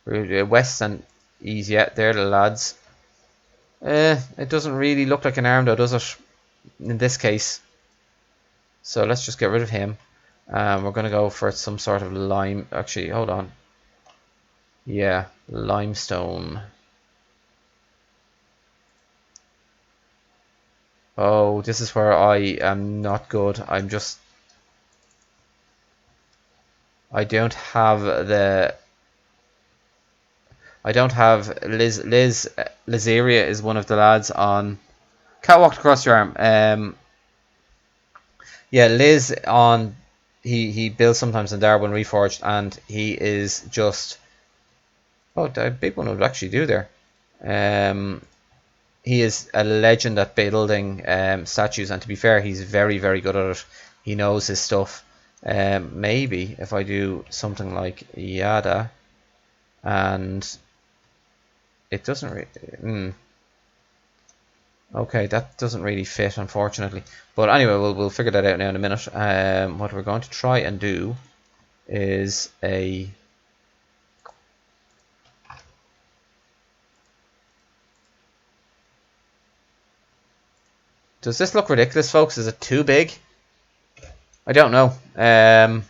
west and east, yeah, they're the lads. It doesn't really look like an arm though, does it? In this case. So let's just get rid of him. We're going to go for some sort of lime. Actually, hold on. Yeah, limestone. Oh, this is where I am not good. I don't have Lizeria is one of the lads on Catwalked Across Your Arm. Yeah, Liz on he builds sometimes in Dwarven Reforged, and he is just, oh, the big one would actually do there. He is a legend at building statues, and to be fair, he's very, very good at it. He knows his stuff. Maybe if I do something like Yada, and it doesn't really... Okay, that doesn't really fit, unfortunately. But anyway, we'll figure that out now in a minute. What we're going to try and do is a... Does this look ridiculous, folks? Is it too big? I don't know. And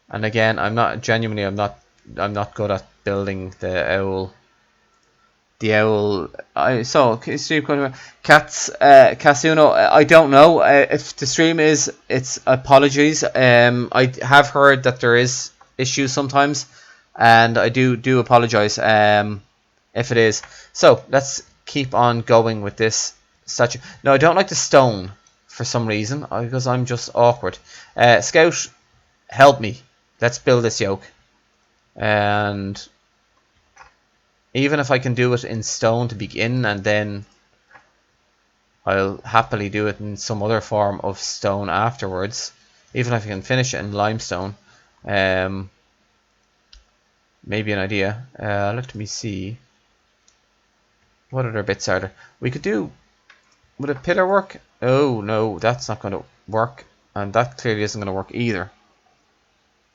again, I'm not good at building the owl. The owl. Casuno. I don't know if the stream is. It's apologies. I have heard that there is issues sometimes, and I do apologise if it is. So let's keep on going with this statue. No, I don't like the stone for some reason, because I'm just awkward. Scout, help me. Let's build this yoke. And even if I can do it in stone to begin, and then I'll happily do it in some other form of stone afterwards. Even if I can finish it in limestone. Maybe an idea. Let me see. What other bits are there? We could do... Would a pillar work? Oh, no, that's not going to work. And that clearly isn't going to work either.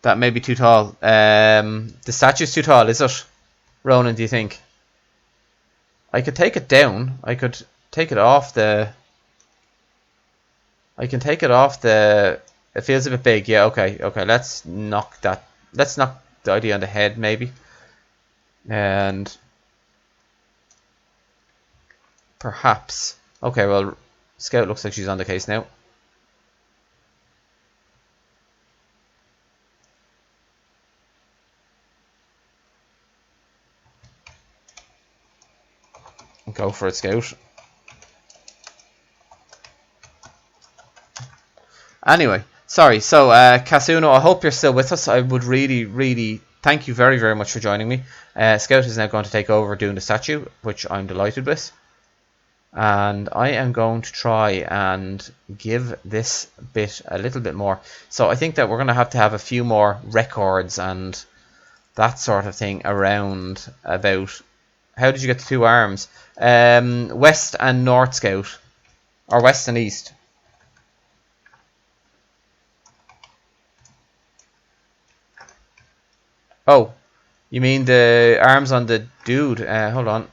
That may be too tall. The statue's too tall, is it? Ronan, do you think? I could take it down. I could take it off the... I can take it off the... It feels a bit big. Yeah, okay. Okay, let's knock that... Let's knock the idea on the head, maybe. And... Perhaps. Okay, well, Scout looks like she's on the case now. Go for it, Scout. Anyway, sorry. So, Kasuno, I hope you're still with us. I would really thank you very much for joining me. Scout is now going to take over doing the statue, which I'm delighted with. And I am going to try and give this bit a little bit more. So I think that we're going to have a few more records and that sort of thing around about... How did you get the 2 arms? West and North, Scout. Or West and East. Oh, you mean the arms on the dude? Hold on.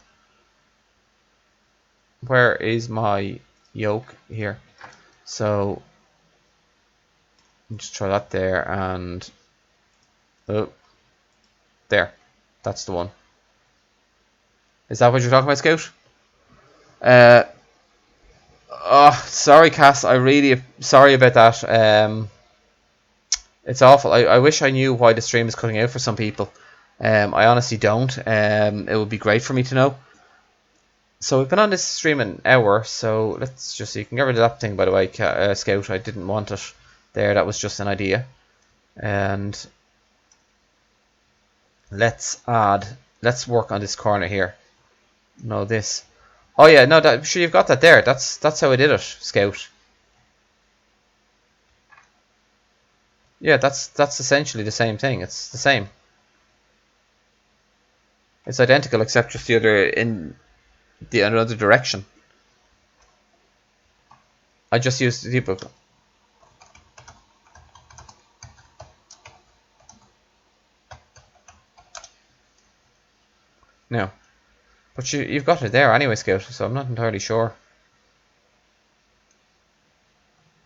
Where is my yoke? Here. So, just try that there and... Oh. There. That's the one. Is that what you're talking about, Scout? Oh, sorry, Cass. I really... Sorry about that. It's awful. I wish I knew why the stream is cutting out for some people. I honestly don't. It would be great for me to know. So we've been on this stream an hour, so let's just see. You can get rid of that thing, by the way, Scout. I didn't want it there. That was just an idea. And let's work on this corner here. No, this. Oh yeah, no, that, sure you've got that there. That's how I did it, Scout. Yeah, that's essentially the same thing. It's the same. It's identical, except just the other in the other direction. I just used the debug. No, but you've got it there anyway, Scout. So I'm not entirely sure.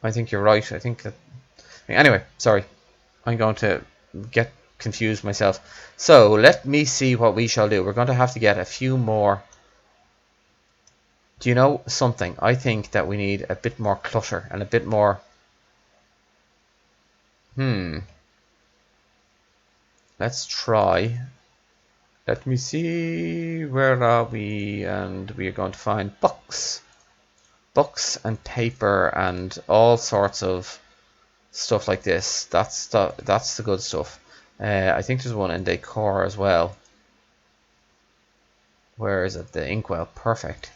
I think you're right. I think that. Anyway, sorry. I'm going to get confused myself. So let me see what we shall do. We're going to have to get a few more. Do you know something? I think that we need a bit more clutter and a bit more... Let's try. Let me see. Where are we? And we are going to find books. Books and paper and all sorts of stuff like this. That's the good stuff. I think there's one in decor as well. Where is it? The inkwell. Perfect.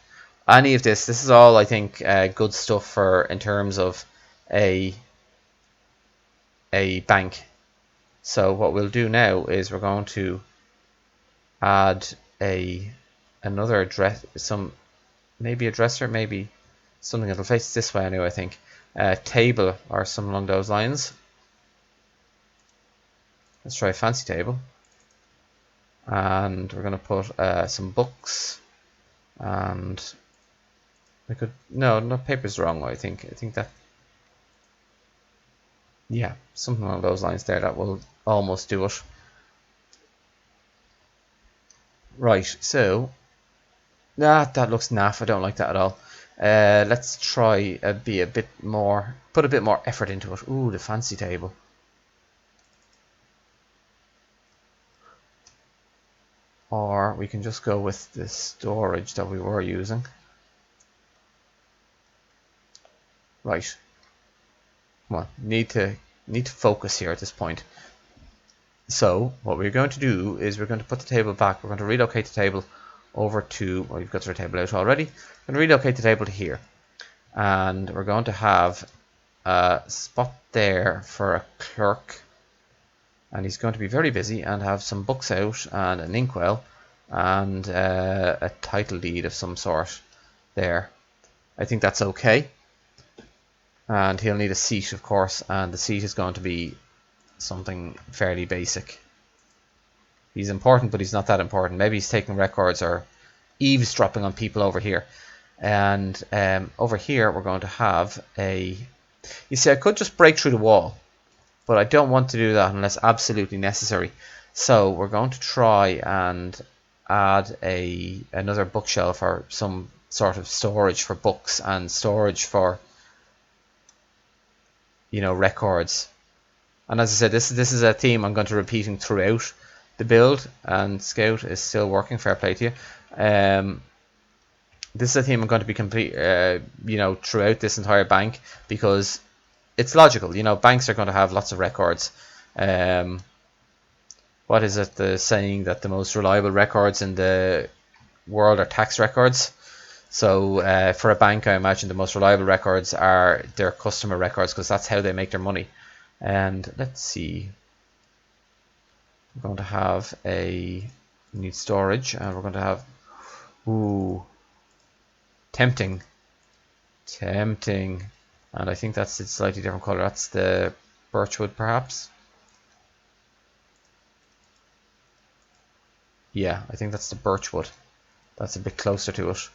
Any of this is all, I think, good stuff for in terms of a bank. So what we'll do now is we're going to add another dress, maybe a dresser, maybe something that'll face this way anyway. I think table or something along those lines. Let's try a fancy table, and we're going to put some books, and we could no paper's wrong. I think that, yeah, something along those lines there. That will almost do it. Right, so that looks naff. I don't like that at all. Let's try be a bit more, put a bit more effort into it. Ooh, the fancy table. or we can just go with the storage that we were using. Right. Come on, need to focus here at this point. So what we're going to do is we're going to put the table back. We're going to relocate the table over to, well, you've got your table out already. We're going to relocate the table to here, and we're going to have a spot there for a clerk, and he's going to be very busy and have some books out and an inkwell and a title deed of some sort there. I think that's okay. And he'll need a seat, of course, and the seat is going to be something fairly basic. He's important, but he's not that important. Maybe he's taking records or eavesdropping on people over here. And over here we're going to have a... You see, I could just break through the wall, but I don't want to do that unless absolutely necessary. So we're going to try and add another bookshelf or some sort of storage for books and storage for, you know, records. And as I said, this is a theme I'm going to repeating throughout the build, and Scout is still working, fair play to you. This is a theme I'm going to be complete, you know, throughout this entire bank, because it's logical. You know, banks are going to have lots of records. What is it, the saying that the most reliable records in the world are tax records? So for a bank, I imagine the most reliable records are their customer records, because that's how they make their money. And let's see, we're going to have we need storage, and we're going to have, ooh, tempting, and I think that's a slightly different color. That's the birchwood, perhaps. Yeah, I think that's the birchwood. That's a bit closer to it.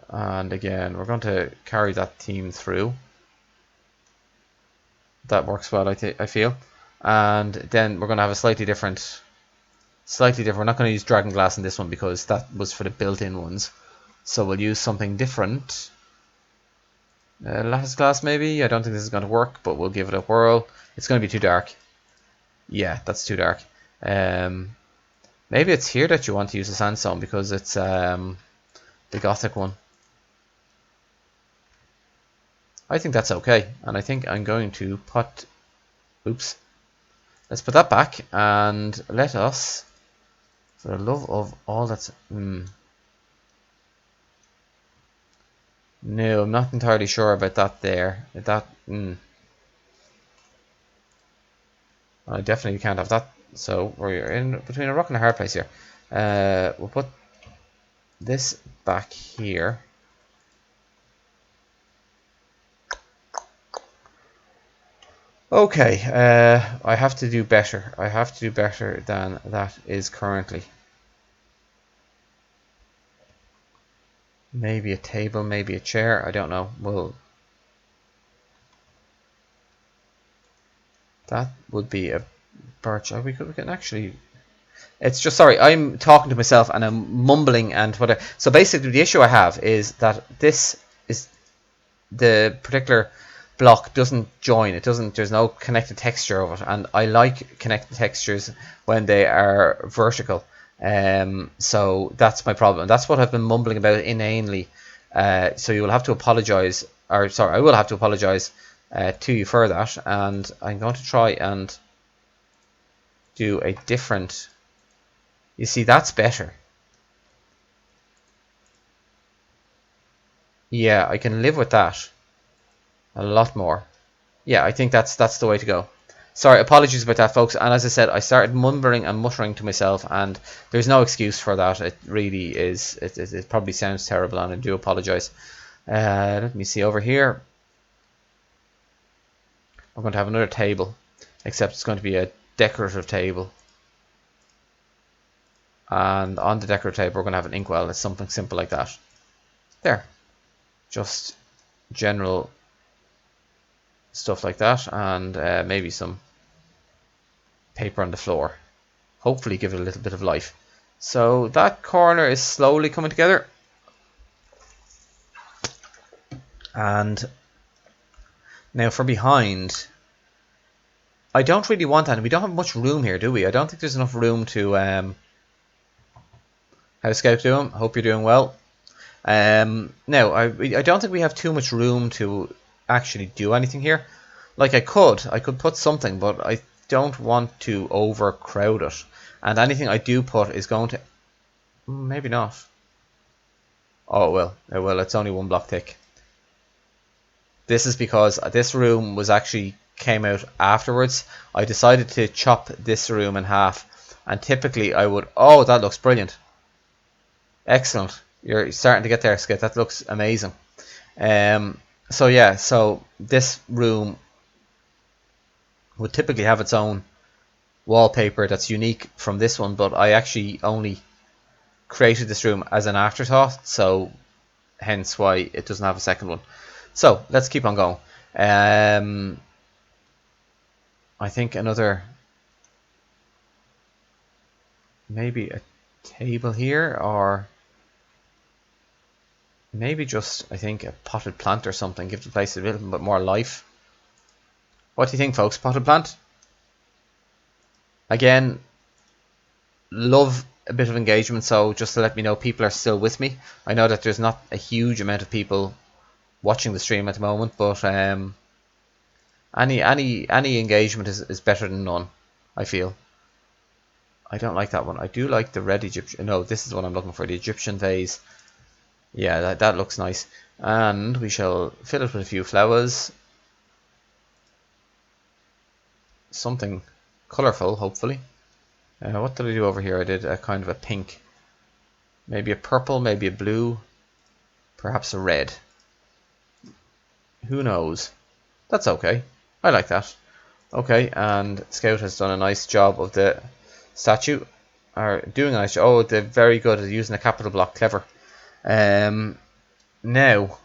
And again, we're going to carry that theme through. That works well, I feel. And then we're going to have a slightly different. We're not going to use dragon glass in this one because that was for the built-in ones. So we'll use something different. Lattice glass, maybe. I don't think this is going to work, but we'll give it a whirl. It's going to be too dark. Yeah, that's too dark. Maybe it's here that you want to use the sandstone because it's the Gothic one. I think that's okay, and I think I'm going to put, oops, let's put that back, and let us, for the love of all that's, no, I'm not entirely sure about that there, I definitely can't have that, so we're in between a rock and a hard place here. We'll put this back here. Okay, I have to do better. I have to do better than that is currently. Maybe a table, maybe a chair, I don't know. That would be a birch. Oh, we can actually... It's just, sorry, I'm talking to myself and I'm mumbling and whatever. So basically the issue I have is that this is the particular block doesn't join. There's no connected texture of it, and I like connected textures when they are vertical. So that's my problem. That's what I've been mumbling about inanely. So you will have to apologize, or sorry, I will have to apologize to you for that, and I'm going to try and do a different. You see, that's better. Yeah, I can live with that a lot more. Yeah, I think that's the way to go. Sorry, apologies about that, folks. And as I said, I started mumbling and muttering to myself, and there's no excuse for that. It really is. It probably sounds terrible, and I do apologize. Let me see over here. We're going to have another table, except it's going to be a decorative table. And on the decorative table, we're going to have an inkwell. It's something simple like that. There. Just general stuff like that, and maybe some paper on the floor. Hopefully give it a little bit of life. So that corner is slowly coming together. And now for behind, I don't really want that. We don't have much room here, do we? I don't think there's enough room to... How's Scout doing? Hope you're doing well. No, I don't think we have too much room to actually do anything here. Like I could put something, but I don't want to overcrowd it. And anything I do put is going to... Maybe not. Oh, it will. It will. It's only 1 block thick. This is because this room was actually came out afterwards. I decided to chop this room in half. And typically I would... Oh, that looks brilliant. Excellent. You're starting to get there, Skit. That looks amazing. So yeah, so this room would typically have its own wallpaper that's unique from this one, but I actually only created this room as an afterthought, so hence why it doesn't have a second one. So let's keep on going. I think another, maybe a table here, or maybe just, I think, a potted plant or something. Give the place a little bit more life. What do you think, folks? Potted plant? Again, love a bit of engagement, so just to let me know people are still with me. I know that there's not a huge amount of people watching the stream at the moment, but any engagement is better than none, I feel. I don't like that one. I do like the red Egyptian. No, this is what I'm looking for, the Egyptian vase. Yeah, that looks nice. And we shall fill it with a few flowers. Something colourful, hopefully. What did I do over here? I did a kind of a pink. Maybe a purple, maybe a blue. Perhaps a red. Who knows? That's okay. I like that. Okay, and Scout has done a nice job of the statue. Or doing a nice job. Oh, they're very good at using a capital block. Clever. Now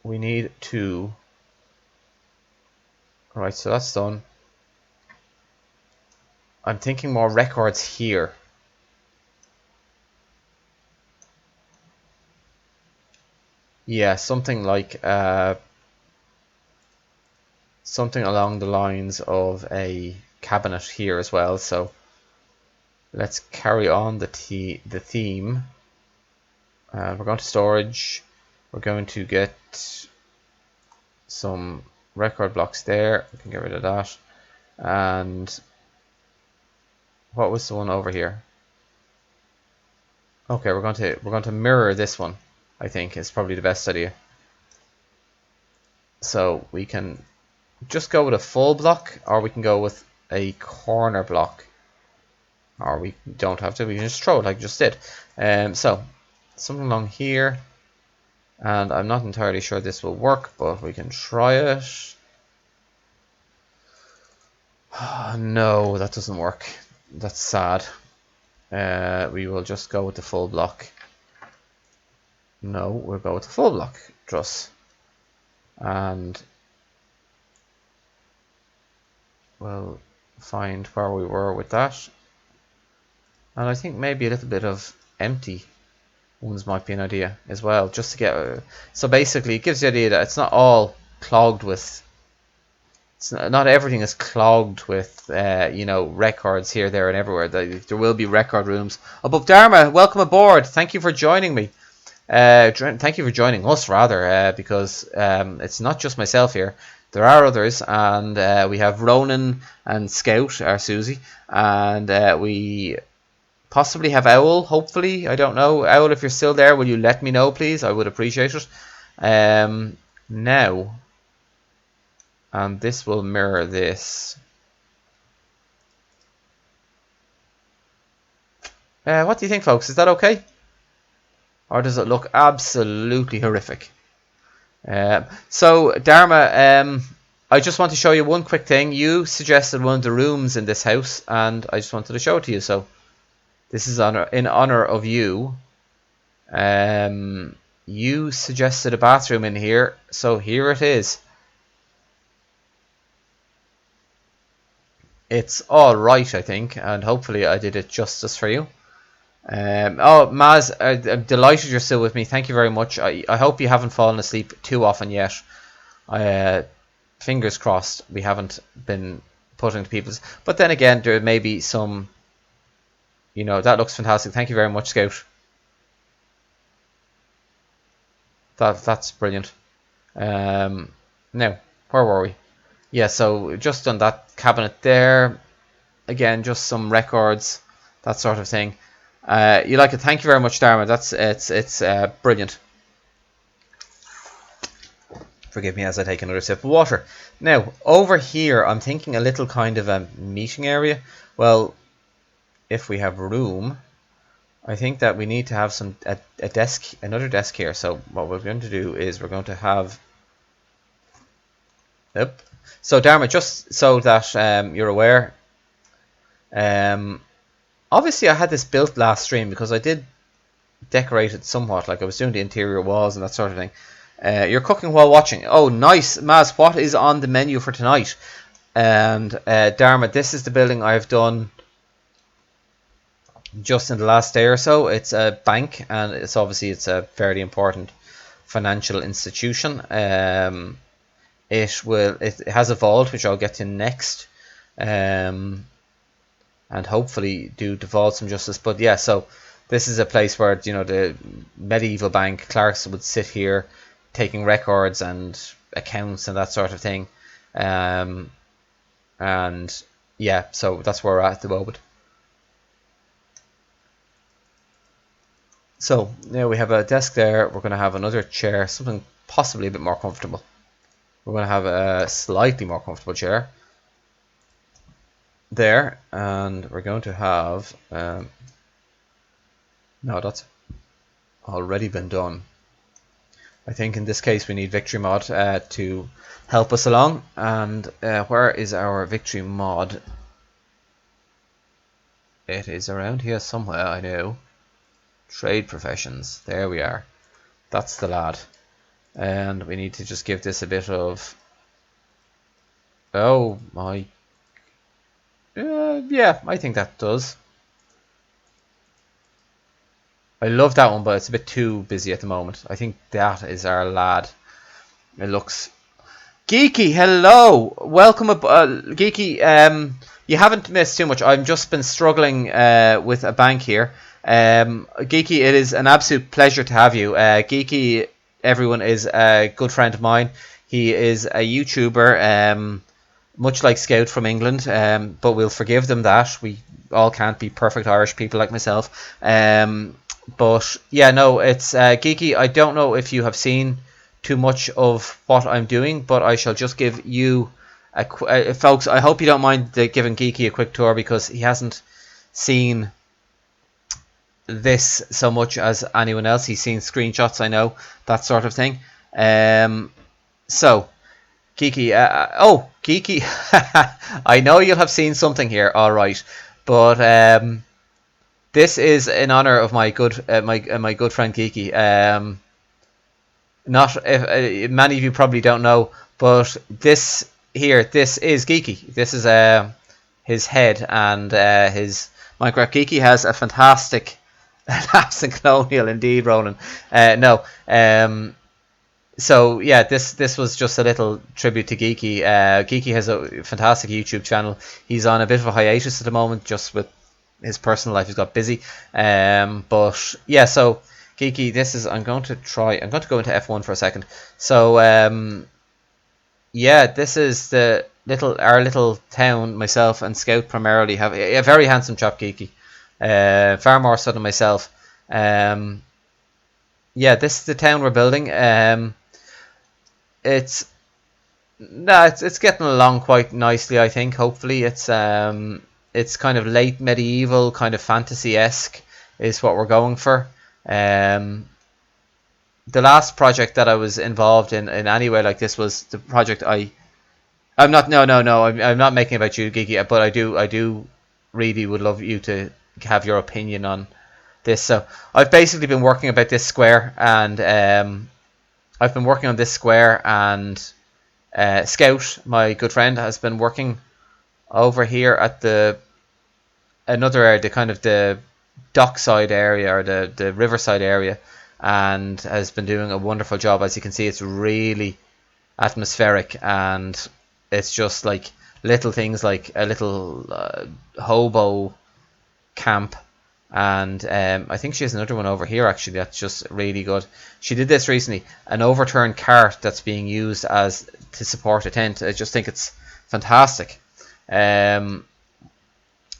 we need to... Right, so that's done. I'm thinking more records here. Yeah, something like something along the lines of a cabinet here as well. So let's carry on the theme. We're going to storage. We're going to get some record blocks there. We can get rid of that. And what was the one over here? Okay, we're going to mirror this one. I think is probably the best idea. So we can just go with a full block, or we can go with a corner block, or we don't have to. We can just throw it like I just did. So something along here, and I'm not entirely sure this will work, but we can try it. No, that doesn't work. That's sad. We will just go with the full block. No, we'll go with the full block, Druss. And we'll find where we were with that. And I think maybe a little bit of empty ones might be an idea as well, just to get... so basically it gives the idea that it's not all clogged with... not everything is clogged with, you know, records here, there and everywhere. There will be record rooms. Above Dharma, welcome aboard. Thank you for joining me. Thank you for joining us, rather, because it's not just myself here. There are others, and we have Ronan and Scout, our Susie, and we possibly have Owl, hopefully. I don't know. Owl, if you're still there, will you let me know, please? I would appreciate it. Now, and this will mirror this. What do you think, folks? Is that okay? Or does it look absolutely horrific? So, Dharma, I just want to show you one quick thing. You suggested one of the rooms in this house, and I just wanted to show it to you. So, this is in honor of you. You suggested a bathroom in here, so here it is. It's all right, I think, and hopefully I did it justice for you. Oh, Maz, I'm delighted you're still with me. Thank you very much. I hope you haven't fallen asleep too often yet. Fingers crossed we haven't been putting to people's. But then again, there may be some, you know, that looks fantastic. Thank you very much, Scout. That's brilliant. Now, where were we? Yeah, so just on that cabinet there, again, just some records, that sort of thing. You like it? Thank you very much, Dharma. It's brilliant. Forgive me as I take another sip of water. Now, over here, I'm thinking a little kind of a meeting area. Well, if we have room, I think that we need to have a desk, another desk here. So what we're going to do is we're going to have. Yep. So Dharma, just so that you're aware, obviously I had this built last stream because I did decorate it somewhat, like I was doing the interior walls and that sort of thing. You're cooking while watching. Oh, nice. Maz, what is on the menu for tonight? And Dharma, this is the building I've done just in the last day or so. It's a bank, and it's a fairly important financial institution. It has a vault, which I'll get to next, and hopefully do the vault some justice. But yeah, so this is a place where, you know, the medieval bank clerks would sit here, taking records and accounts and that sort of thing. And yeah, so that's where we're at the moment. So now we have a desk there. We're going to have another chair, something possibly a bit more comfortable. We're going to have a slightly more comfortable chair there, and we're going to have no, that's already been done. I think in this case we need Victory Mod to help us along. And where is our Victory Mod? It is around here somewhere, I know. Trade professions. There we are. That's the lad. And we need to just give this a bit of... Oh my... yeah, I think that does. I love that one, but it's a bit too busy at the moment. I think that is our lad. It looks... Geeky, hello! Welcome, Geeky. You haven't missed too much. I've just been struggling with a bank here. Geeky, it is an absolute pleasure to have you. Geeky, everyone, is a good friend of mine. He is a YouTuber, much like Scout from England, but we'll forgive them that. We all can't be perfect Irish people like myself. But yeah, no, it's Geeky. I don't know if you have seen too much of what I'm doing, but I shall just give you folks, I hope you don't mind giving Geeky a quick tour, because he hasn't seen this so much as anyone else. He's seen screenshots, I know, that sort of thing. So Geeky, Geeky, I know you'll have seen something here, all right, but this is in honor of my good my good friend Geeky. Not if many of you probably don't know, but this is Geeky. This is his head and his Minecraft. Geeky has a fantastic colonial indeed, Ronan. So yeah, this was just a little tribute to Geeky. Geeky has a fantastic YouTube channel. He's on a bit of a hiatus at the moment, just with his personal life. He's got busy. But yeah, so Geeky, this is. I'm going to go into F1 for a second. So yeah, this is our little town. Myself and Scout primarily have a very handsome chap, Geeky. Far more so than myself. Yeah, this is the town we're building. It's getting along quite nicely, I think. Hopefully, it's kind of late medieval, kind of fantasy-esque is what we're going for. The last project that I was involved in any way like this was the project I'm not making it about you, Geeky, but I do really would love you to have your opinion on this. So I've basically been working about this square, and I've been working on this square, and Scout, my good friend, has been working over here at another area, the kind of the dockside area, or the riverside area, and has been doing a wonderful job. As you can see, it's really atmospheric, and it's just like little things like a little hobo camp, and I think she has another one over here actually that's just really good. She did this recently, an overturned cart that's being used as to support a tent. I just think it's fantastic.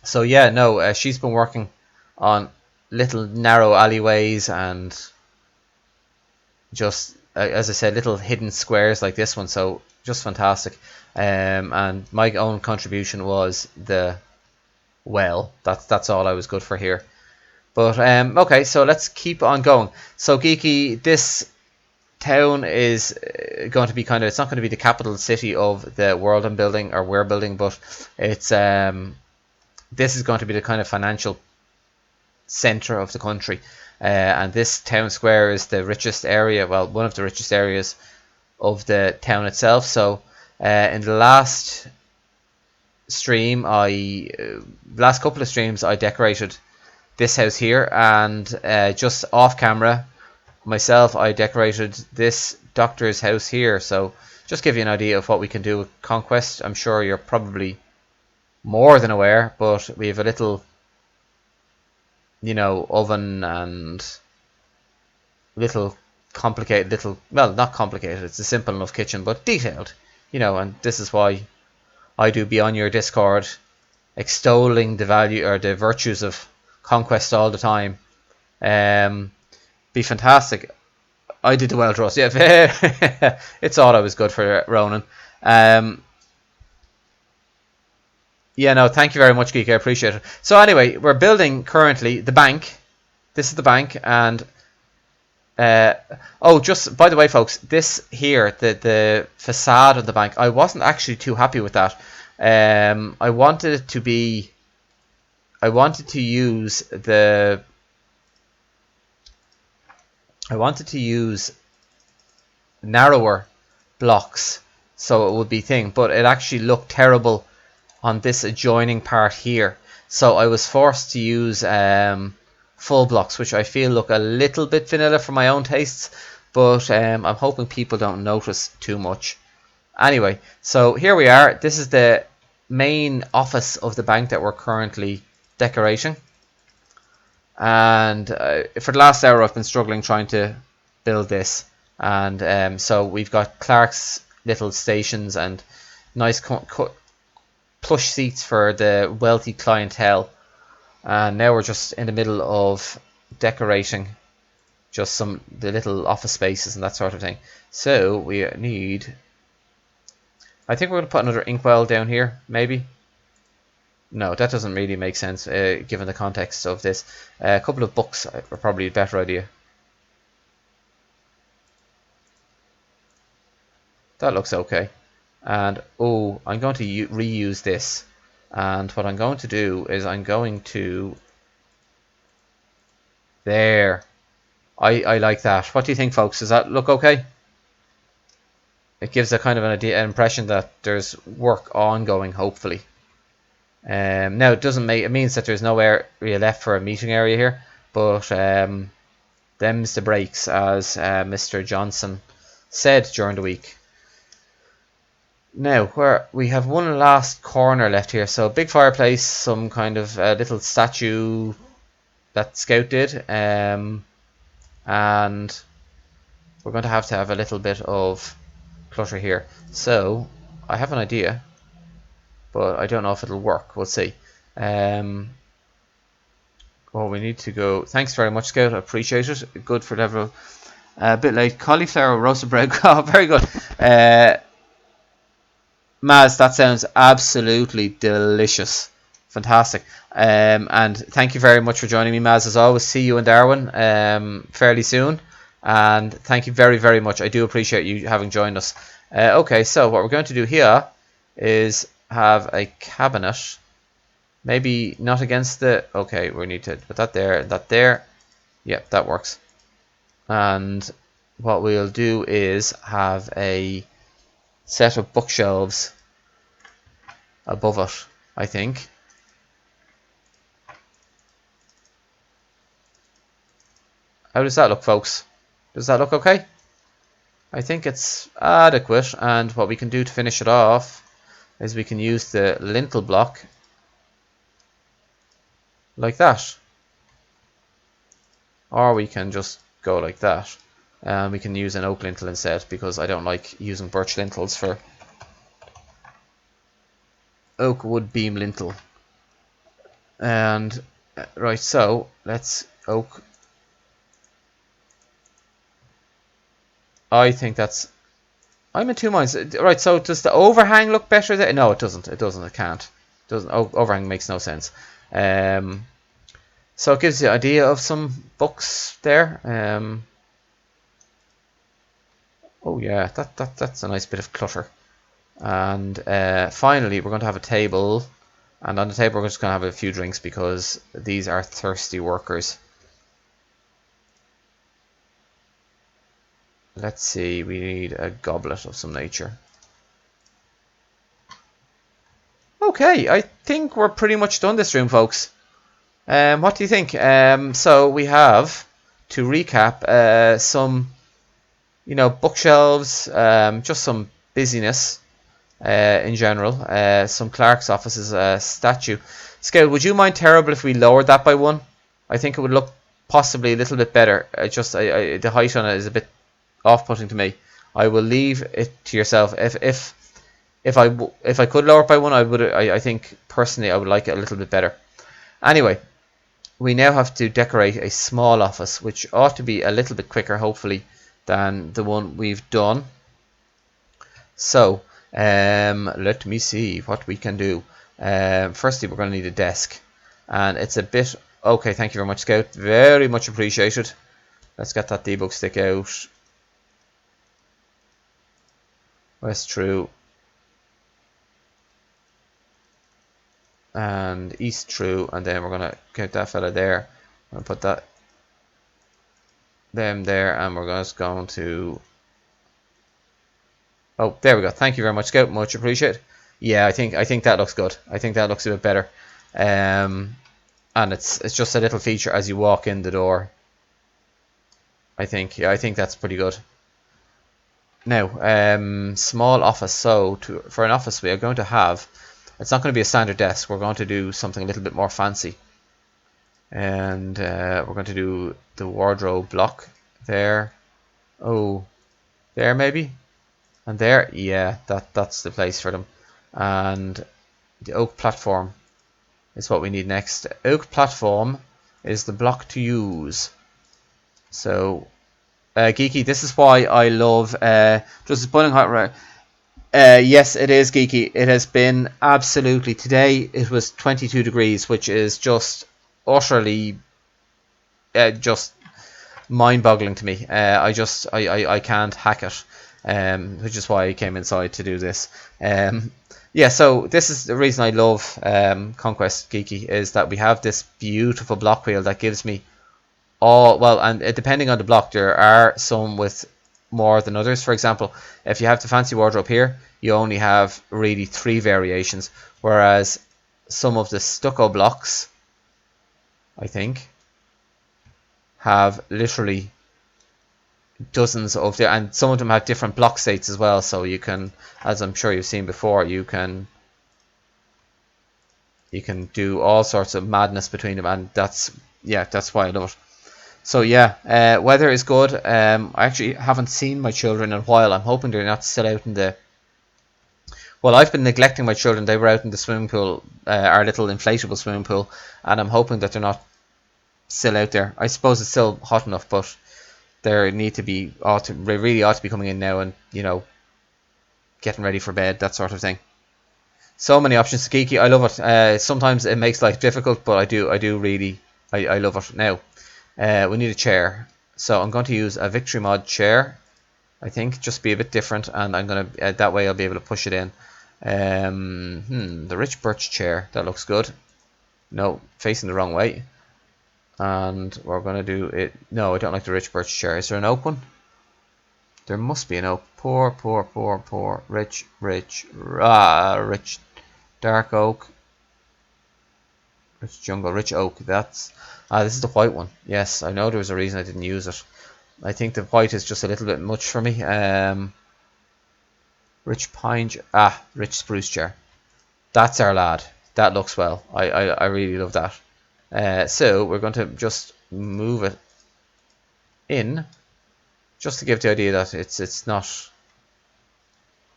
So yeah, no, she's been working on little narrow alleyways and just as I said, little hidden squares like this one. So just fantastic. And my own contribution was the well. That's all I was good for here. But okay, so let's keep on going. So Geeky, this town is going to be kind of, it's not going to be the capital city of the world I'm building, or we're building, but it's this is going to be the kind of financial center of the country. And this town square is the richest area, well, one of the richest areas of the town itself. So in the last stream, last couple of streams, I decorated this house here, and just off camera myself, I decorated this doctor's house here. So just give you an idea of what we can do with Conquest. I'm sure you're probably more than aware, but we have a little, you know, oven and little complicated, little, well, not complicated, it's a simple enough kitchen, but detailed, you know. And this is why I do be on your Discord extolling the value or the virtues of Conquest all the time. Be fantastic. I did the well, Druss. Yeah, it's all I was good for, Ronan. Yeah, no, thank you very much, Geek. I appreciate it. So anyway, we're building currently the bank. This is the bank, and oh, just by the way, folks, this here, the facade of the bank, I wasn't actually too happy with that. I wanted it to be, I wanted to use narrower blocks so it would be thing, but it actually looked terrible on this adjoining part here. So I was forced to use full blocks, which I feel look a little bit vanilla for my own tastes, but I'm hoping people don't notice too much. Anyway, so here we are. This is the main office of the bank that we're currently decorating. And for the last hour I've been struggling trying to build this. And so we've got Clark's little stations and nice plush seats for the wealthy clientele. And now we're just in the middle of decorating just the little office spaces and that sort of thing. So we need, I think we're going to put another inkwell down here, maybe. No, that doesn't really make sense given the context of this. A couple of books are probably a better idea. That looks okay. And oh, I'm going to reuse this. And what I'm going to do is I'm going to, there. I like that. What do you think, folks? Does that look okay? It gives a kind of an impression that there's work ongoing, hopefully. Now it doesn't make, it means that there's no area left for a meeting area here, but them's the breaks, as Mr. Johnson said during the week. Now where we have one last corner left here, so big fireplace, some kind of little statue that Scout did, and we're going to have a little bit of clutter here. So I have an idea, but I don't know if it'll work. We'll see. Well, we need to go. Thanks very much, Scout. I appreciate it. Good for level. A bit late. Cauliflower roasted bread. Oh, very good. Maz, that sounds absolutely delicious. Fantastic. And thank you very much for joining me, Maz. As always, see you in Darwin fairly soon. And thank you very, very much. I do appreciate you having joined us. Okay, so what we're going to do here is have a cabinet. Maybe not against the... Okay, we need to put that there, that there. Yep, that works. And what we'll do is have a set of bookshelves above it, I think. How does that look, folks? Does that look okay? I think it's adequate, and what we can do to finish it off is we can use the lintel block like that. Or we can just go like that. And we can use an oak lintel instead, because I don't like using birch lintels for oak wood beam lintel. And right, so let's oak. I think that's... I'm in two minds. Right, so does the overhang look better there? No, it doesn't. It doesn't. It can't. It doesn't. Overhang makes no sense. So it gives you an idea of some books there. Oh yeah, that's a nice bit of clutter. And finally, we're going to have a table. And on the table, we're just going to have a few drinks because these are thirsty workers. Let's see, we need a goblet of some nature. Okay, I think we're pretty much done this room, folks. What do you think? So we have, to recap, some, bookshelves, just some busyness in general. Some clerk's offices, statue. Scout, would you mind terrible if we lowered that by one? I think it would look possibly a little bit better. The height on it is a bit off-putting to me. I will leave it to yourself. If I could lower it by one, I would. I think personally I would like it a little bit better. Anyway, we now have to decorate a small office, which ought to be a little bit quicker, hopefully, than the one we've done. So, let me see what we can do. Firstly, we're going to need a desk, and it's a bit... Okay, thank you very much, Scout. Very much appreciated. Let's get that debug stick out. West true. And east true, and then we're going to get that fella there. I'm going to put them there, and we're just going to... Oh, there we go. Thank you very much, Scout. Much appreciated. Yeah, I think that looks good. I think that looks a bit better. And it's just a little feature as you walk in the door. I think that's pretty good. Now, small office. So for an office, we are going to have... It's not going to be a standard desk. We're going to do something a little bit more fancy. And we're going to do the wardrobe block there. Oh, there maybe? And there, yeah, that's the place for them. And the oak platform is what we need next. Oak platform is the block to use. So, Geeky, this is why I love just boiling hot. Right. Yes, it is, Geeky. It has been absolutely... Today it was 22 degrees, which is just utterly just mind-boggling to me. I can't hack it, which is why I came inside to do this. Yeah, so this is the reason I love Conquest, Geeky, is that we have this beautiful block wheel that gives me all... Well, and depending on the block, there are some with more than others. For example, if you have the fancy wardrobe here, you only have really 3 variations, whereas some of the stucco blocks, I think, have literally dozens of them, and some of them have different block states as well, so you can, as I'm sure you've seen before, you can do all sorts of madness between them, and that's why I love it. So yeah, weather is good. I actually haven't seen my children in a while. I'm hoping they're not still out in the... Well, I've been neglecting my children. They were out in the swimming pool, our little inflatable swimming pool, and I'm hoping that they're not still out there. I suppose it's still hot enough, but they really ought to be coming in now and, getting ready for bed, that sort of thing. So many options. Geeky, I love it. Sometimes it makes life difficult, but I do really, I love it. Now, we need a chair, so I'm going to use a Victory Mod chair, I think, just be a bit different, and I'm going to, that way I'll be able to push it in. The rich birch chair, that looks good. No, facing the wrong way. And we're going to do it. No, I don't like the rich birch chair. Is there an oak one? There must be an oak. Poor. Rich dark oak. Rich jungle, rich oak. That's... this is the white one. Yes, I know there was a reason I didn't use it. I think the white is just a little bit much for me. Rich pine... rich spruce chair. That's our lad. That looks well. I really love that. So we're going to just move it in, just to give the idea that it's not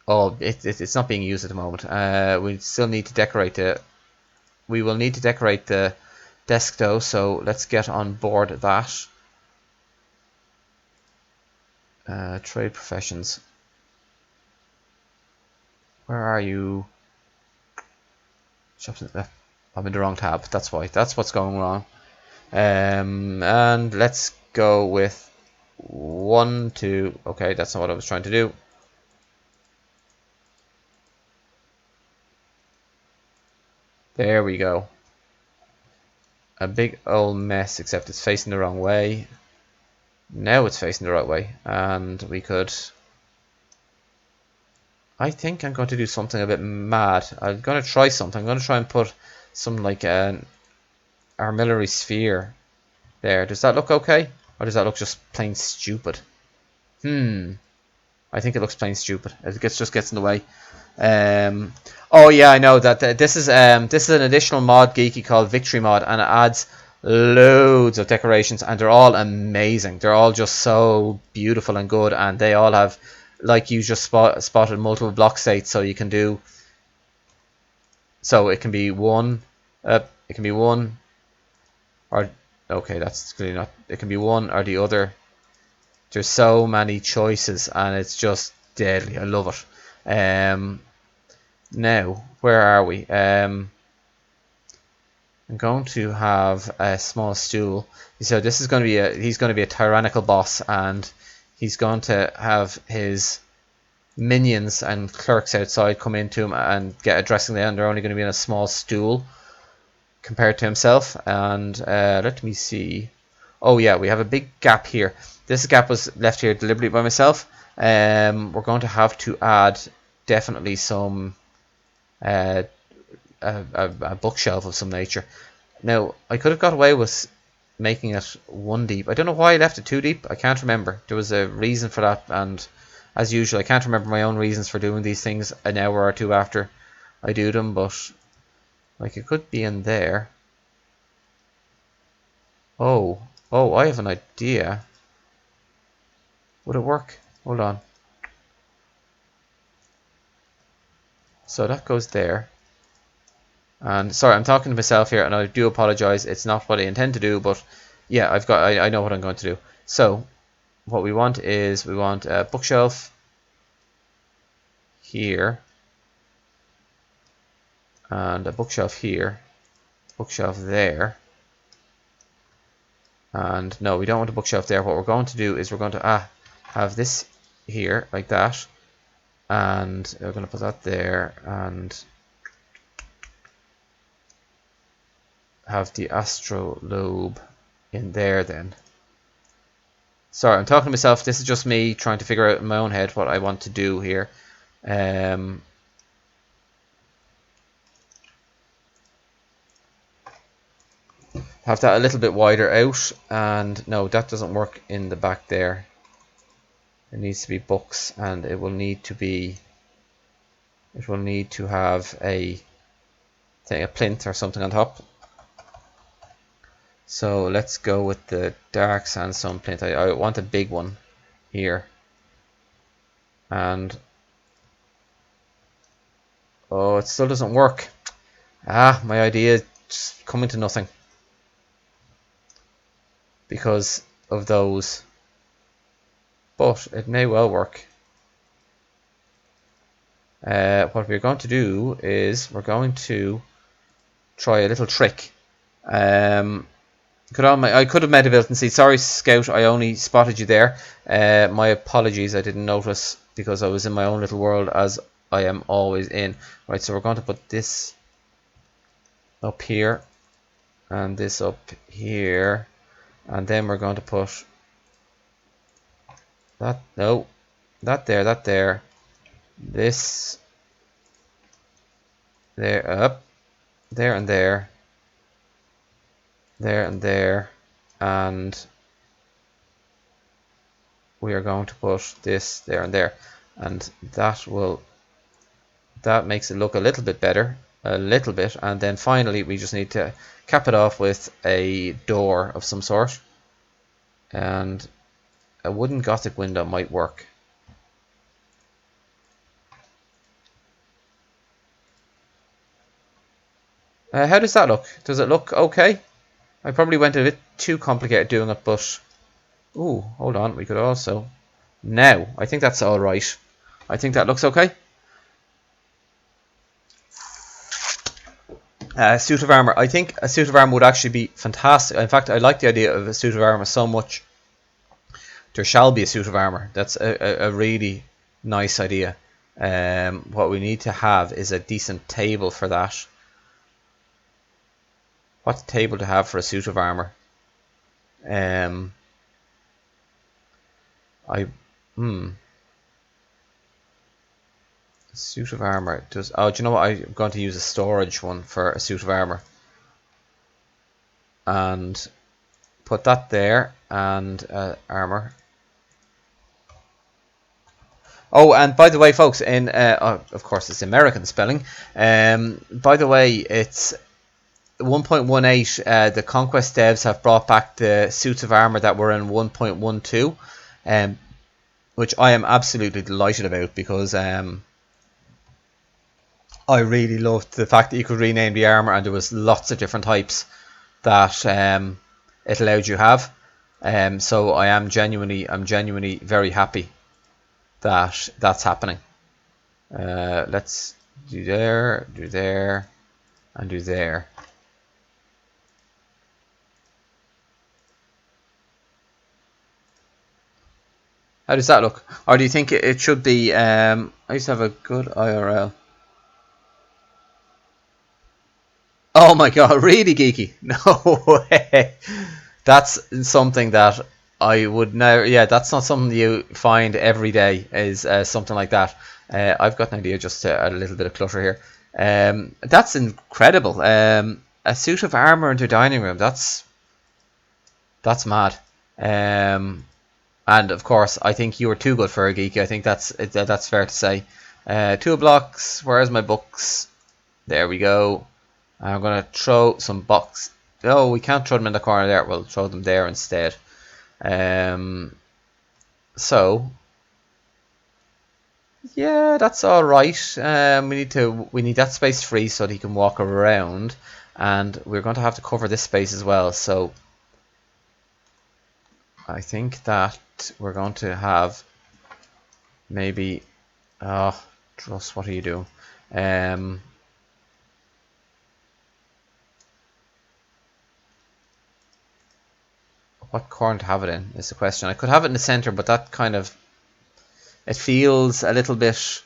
it's not being used at the moment. We still need to decorate the. We will need to decorate the desk though. So let's get on board that. Trade professions. Where are you? Shops. I'm in the wrong tab. That's why. That's what's going wrong. And let's go with 1, 2. Okay, that's not what I was trying to do. There we go. A big old mess, except it's facing the wrong way. Now it's facing the right way, and we could. I think I'm going to do something a bit mad. I'm going to try something. I'm going to try and put some like an armillary sphere there. Does that look okay? Or does that look just plain stupid? I think it looks plain stupid. It just gets in the way. Oh yeah, I know that this is an additional mod geeky called Victory Mod, and it adds loads of decorations, and they're all amazing. They're all just so beautiful and good, and they all have, like you just spotted, multiple block states, so you can do. So it can be one, it can be one, or okay, that's clearly not. It can be one or the other. There's so many choices, and it's just deadly. I love it. Now, where are we? I'm going to have a small stool. So this is going to be he's going to be a tyrannical boss, and he's going to have his minions and clerks outside come into him and get a dressing there, and they're only going to be in a small stool compared to himself. And let me see. Oh yeah, we have a big gap here. This gap was left here deliberately by myself. We're going to have to add definitely some a bookshelf of some nature. Now, I could have got away with making it 1 deep. I don't know why I left it 2 deep. I can't remember. There was a reason for that, and as usual, I can't remember my own reasons for doing these things an hour or two after I do them, but like it could be in there. Oh, I have an idea. Would it work? Hold on. So that goes there. And sorry, I'm talking to myself here, and I do apologize. It's not what I intend to do, but yeah, I know what I'm going to do. So what we want is we want a bookshelf here, and a bookshelf here, bookshelf there. And no, we don't want a bookshelf there. What we're going to do is we're going to have this here like that, and we're going to put that there, and have the astrolabe in there then. Sorry, I'm talking to myself. This is just me trying to figure out in my own head what I want to do here. Have that a little bit wider out, and no, that doesn't work in the back there. It needs to be books, and it will need to be. It will need to have a plinth or something on top. So let's go with the dark sandstone plinth. I want a big one here. And oh, it still doesn't work. My idea is just coming to nothing because of those. But it may well work. What we're going to do is we're going to try a little trick. I could have made a built-in seat. Sorry, Scout, I only spotted you there. My apologies, I didn't notice because I was in my own little world, as I am always in. Right, so we're going to put this up here and this up here, and then we're going to put that there, this there, up there, and there and there, and we are going to put this there and there, and that makes it look a little bit better. a little bit, and then finally we just need to cap it off with a door of some sort, and a wooden Gothic window might work. How does that look? Does it look okay? I probably went a bit too complicated doing it, but ooh, hold on, we could also now. I think that's all right. I think that looks okay. Suit of armor. I think a suit of armor would actually be fantastic. In fact, I like the idea of a suit of armor so much. There shall be a suit of armor. That's a really nice idea. What we need to have is a decent table for that. What table to have for a suit of armor? Suit of armor does. Oh, do you know what? I'm going to use a storage one for a suit of armor, and put that there, and armor. Oh, and by the way, folks, in of course it's American spelling. By the way, it's 1.18. The Conquest devs have brought back the suits of armor that were in 1.12, which I am absolutely delighted about, because I really loved the fact that you could rename the armor, and there was lots of different types that it allowed you have. So I'm genuinely very happy that that's happening. Let's do there, and do there. How does that look? Or do you think it should be? I used to have a good IRL. Oh my god, really geeky? No way. That's something that I would never. Yeah, that's not something you find every day. Is something like that. I've got an idea, just to add a little bit of clutter here. That's incredible. A suit of armor into a dining room. That's mad. And of course, I think you were too good for a geeky. I think that's fair to say. 2 blocks. Where's my books? There we go. I'm going to throw some box. Oh, we can't throw them in the corner there. We'll throw them there instead. So yeah, that's all right. We need that space free so that he can walk around, and we're going to have to cover this space as well. So I think that we're going to have maybe. Oh, Druss, what are you doing? What corner to have it in is the question. I could have it in the center, but that kind of, it feels a little bit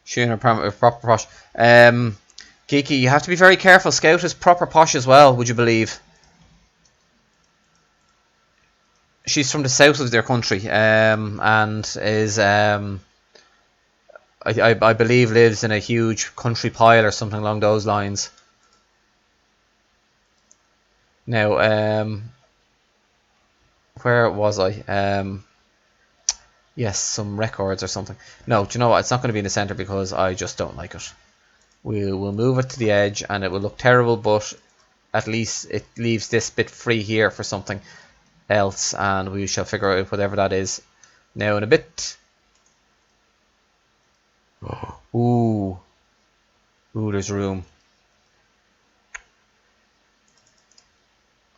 shooting a proper posh. Geeky, you have to be very careful. Scout is proper posh as well, would you believe? She's from the south of their country, and is I believe lives in a huge country pile or something along those lines. Now, where was I? Yes, some records or something. No, do you know what? It's not going to be in the center because I just don't like it. We'll move it to the edge, and it will look terrible, but at least it leaves this bit free here for something else, and we shall figure out whatever that is now in a bit. Ooh, there's room.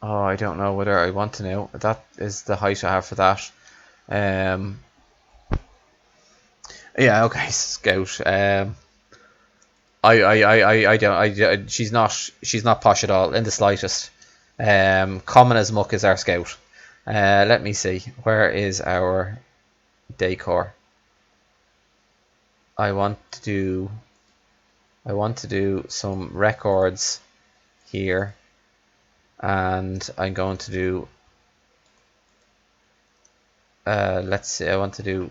Oh, I don't know whether I want to know. That is the height I have for that. Yeah, okay, Scout. I don't. She's not posh at all in the slightest. Common as muck is our Scout. Let me see. Where is our decor? I want to do some records here, and I'm going to do. Let's see. I want to do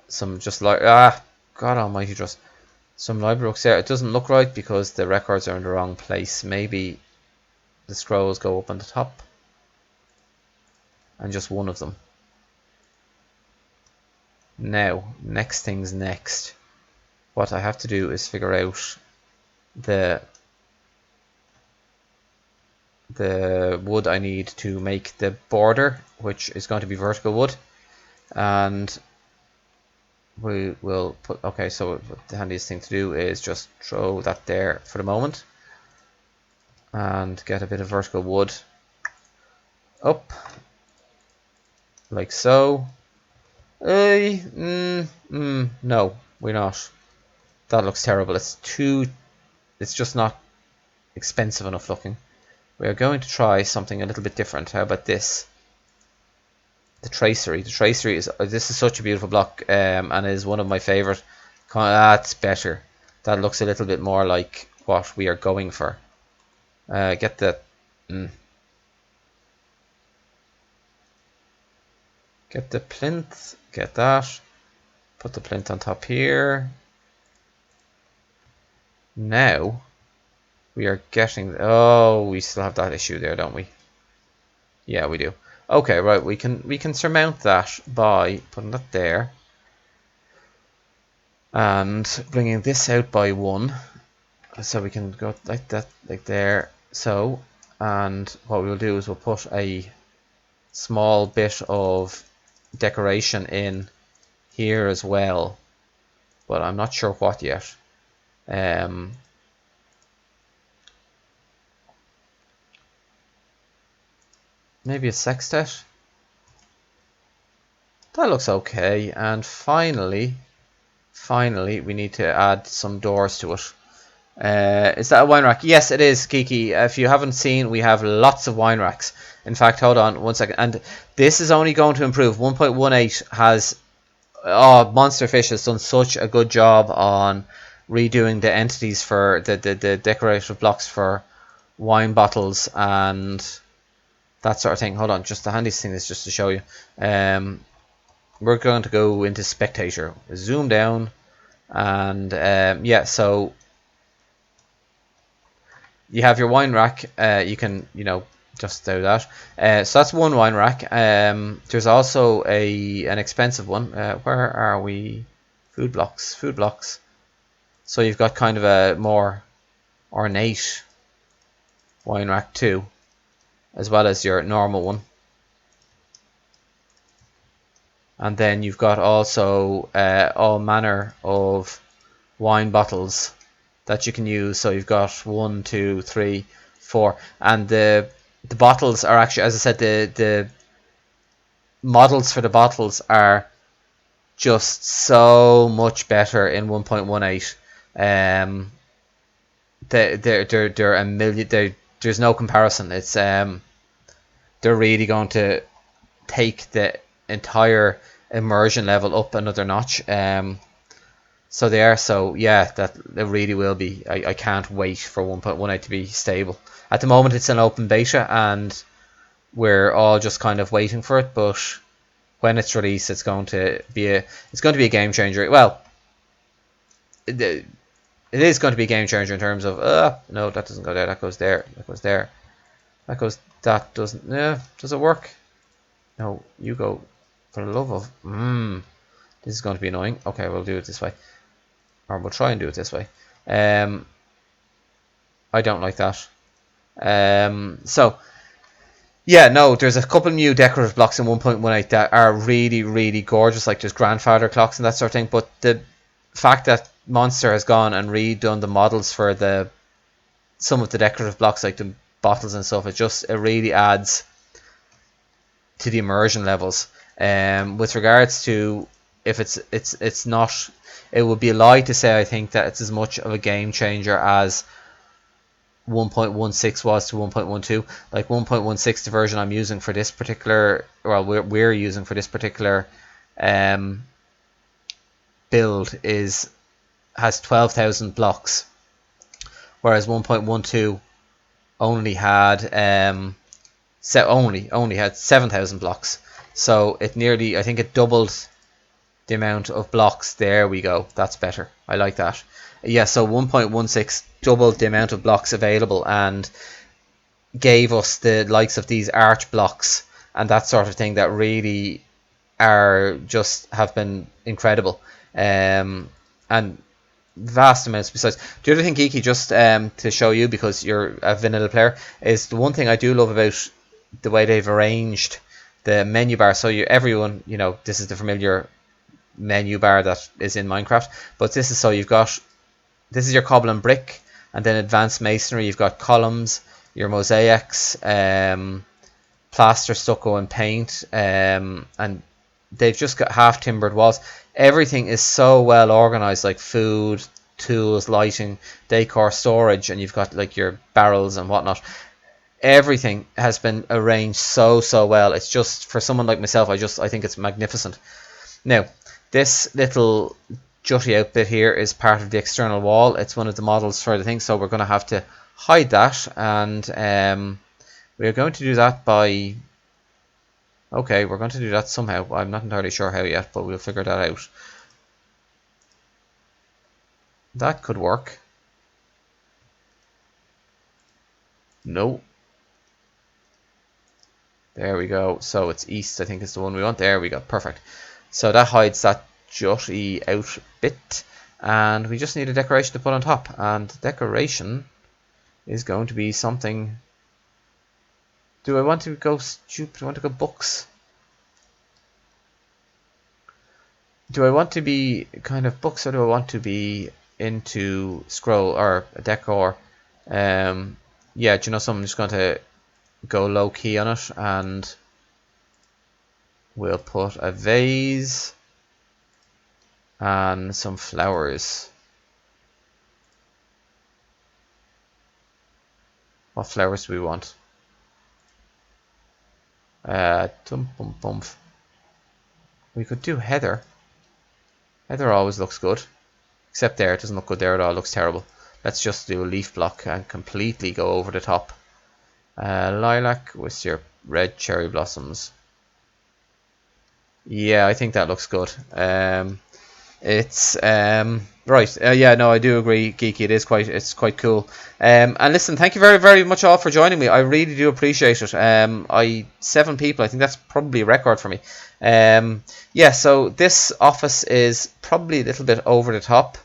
some just like God Almighty, just some library books there. It doesn't look right because the records are in the wrong place. Maybe the scrolls go up on the top, and just one of them. Now, next thing's next. what I have to do is figure out the wood I need to make the border, which is going to be vertical wood, and we will put, okay, so the handiest thing to do is just throw that there for the moment and get a bit of vertical wood up like so. No, we're not. That looks terrible. It's just not expensive enough looking. We are going to try something a little bit different. How about this? The tracery. The tracery is, this is such a beautiful block, and is one of my favorite. That's better. That looks a little bit more like what we are going for. Get the get the plinth. Get that. Put the plinth on top here. Now we are getting. Oh, we still have that issue there, don't we? Yeah, we do. Okay, right. We can surmount that by putting that there and bringing this out by 1, so we can go like that, like there. So, and what we'll do is we'll put a small bit of decoration in here as well, but I'm not sure what yet. Maybe a sextet. That looks okay. And finally, we need to add some doors to it. Is that a wine rack? Yes, it is, Kiki. If you haven't seen, we have lots of wine racks. In fact, hold on 1 second. And this is only going to improve. 1.18 has... Oh, Monster Fish has done such a good job on redoing the entities for the decorative blocks for wine bottles and that sort of thing. Hold on, just the handiest thing is just to show you. We're going to go into Spectator. Zoom down and yeah, so you have your wine rack. You can, just do that. So that's one wine rack. There's also an expensive one. Where are we? Food blocks. So you've got kind of a more ornate wine rack too, as well as your normal one. And then you've got also all manner of wine bottles that you can use. So you've got 1, 2, 3, 4, and the bottles are actually, as I said, the models for the bottles are just so much better in 1.18. They're a million. There's no comparison. It's they're really going to take the entire immersion level up another notch. So they are. So yeah, that it really will be. I can't wait for 1.18 to be stable. At the moment, it's an open beta, and we're all just kind of waiting for it. But when it's released, it's going to be a game changer. Well, it is going to be a game changer in terms of no, that doesn't go there. That goes there. That goes there. That goes. That doesn't. Yeah, does it work? No, you go. For the love of this is going to be annoying. Okay, we'll do it this way, or we'll try and do it this way. I don't like that. So yeah, no, there's a couple new decorative blocks in 1.18 that are really, really gorgeous. Like there's grandfather clocks and that sort of thing. But the fact that Monster has gone and redone the models for some of the decorative blocks, like the bottles and stuff, it really adds to the immersion levels. With regards to if it's not, it would be a lie to say I think that it's as much of a game changer as 1.16 was to 1.12. Like 1.16, the version I'm using for this particular, well, we're using for this particular build has 12,000 blocks, whereas 1.12 only had only had 7,000 blocks. So it nearly, I think it doubled the amount of blocks. There we go. That's better. I like that. Yeah, so 1.16 doubled the amount of blocks available and gave us the likes of these arch blocks and that sort of thing that really have been incredible. And vast amounts besides. The other thing, Geeky, just to show you, because you're a vanilla player, is the one thing I do love about the way they've arranged the menu bar. So everyone, this is the familiar menu bar that is in Minecraft, but this is so this is your cobble and brick, and then advanced masonry. You've got columns, your mosaics, plaster, stucco, and paint, and they've just got half timbered walls. Everything is so well organized, like food, tools, lighting, decor, storage, and you've got like your barrels and whatnot. Everything has been arranged so well. It's just, for someone like myself, I think it's magnificent. Now, this little jutty out bit here is part of the external wall. It's one of the models for the thing, so we're going to have to hide that, and we're going to do that by... Okay, we're going to do that somehow. I'm not entirely sure how yet, but we'll figure that out. That could work. No. There we go. So it's east, I think is the one we want. There we go. Perfect. So that hides that jutty out bit. And we just need a decoration to put on top. And decoration is going to be something... Do I want to go stupid? Do I want to go books? Do I want to be kind of books, or do I want to be into scroll or decor? Yeah, do you know something? I'm just going to go low key on it, and we'll put a vase and some flowers. What flowers do we want? We could do heather. Heather always looks good. Except there, it doesn't look good there at all. It looks terrible. Let's just do a leaf block and completely go over the top. Lilac with your red cherry blossoms. Yeah, I think that looks good. It's right. Yeah, no, I do agree, Geeky. It's quite cool. And listen, thank you very much all for joining me. I really do appreciate it. 7 people. I think that's probably a record for me. Yeah. So this office is probably a little bit over the top,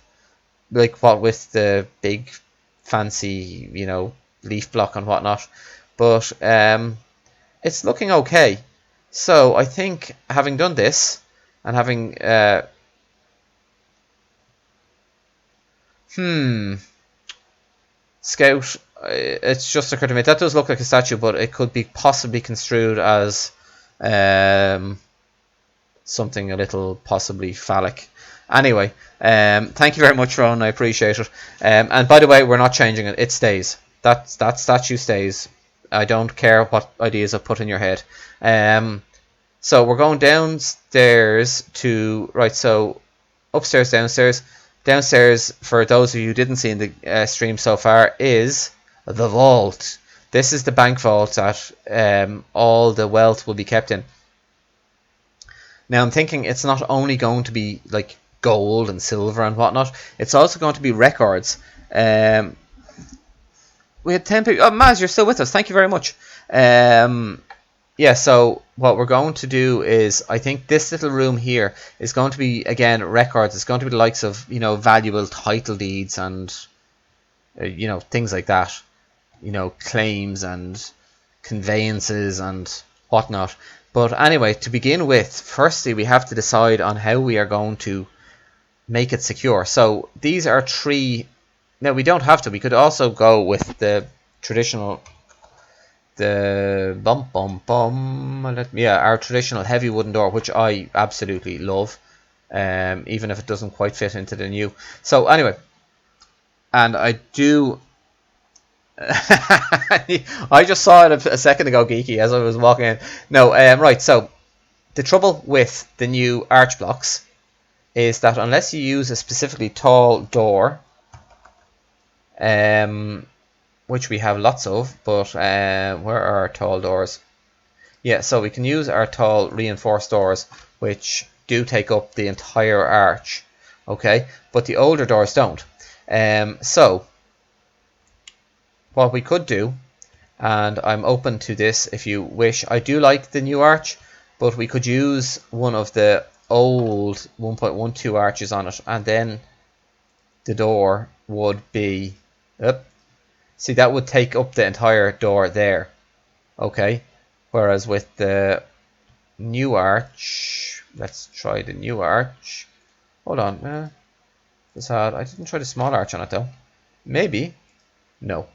like what with the big, fancy, leaf block and whatnot. But it's looking okay. So I think, having done this and having Scout, it's just occurred to me that does look like a statue, but it could be possibly construed as something a little possibly phallic. Anyway, thank you very much, Ron. I appreciate it. And by the way, we're not changing it. It stays. That statue stays. I don't care what ideas I put in your head. So we're going downstairs to... Right, so upstairs, downstairs. Downstairs, for those of you who didn't see in the stream so far, is the vault. This is the bank vault that all the wealth will be kept in. Now I'm thinking it's not only going to be like gold and silver and whatnot, it's also going to be records. We had 10 people. Oh, Maz, you're still with us. Thank you very much. Yeah, so what we're going to do is, I think this little room here is going to be, again, records. It's going to be the likes of, valuable title deeds and, things like that. Claims and conveyances and whatnot. But anyway, to begin with, firstly, we have to decide on how we are going to make it secure. So these are 3... Now, we don't have to. We could also go with the traditional... our traditional heavy wooden door, which I absolutely love, even if it doesn't quite fit into the new. So anyway, and I do... I just saw it a second ago, Geeky, as I was walking in. No, right, so the trouble with the new arch blocks is that unless you use a specifically tall door, which we have lots of, but where are our tall doors? Yeah, so we can use our tall reinforced doors, which do take up the entire arch, okay? But the older doors don't. So what we could do, and I'm open to this if you wish, I do like the new arch, but we could use one of the old 1.12 arches on it, and then the door would be up. See, that would take up the entire door there. Okay. Whereas with the new arch, let's try the new arch. Hold on. I didn't try the small arch on it though. Maybe. No.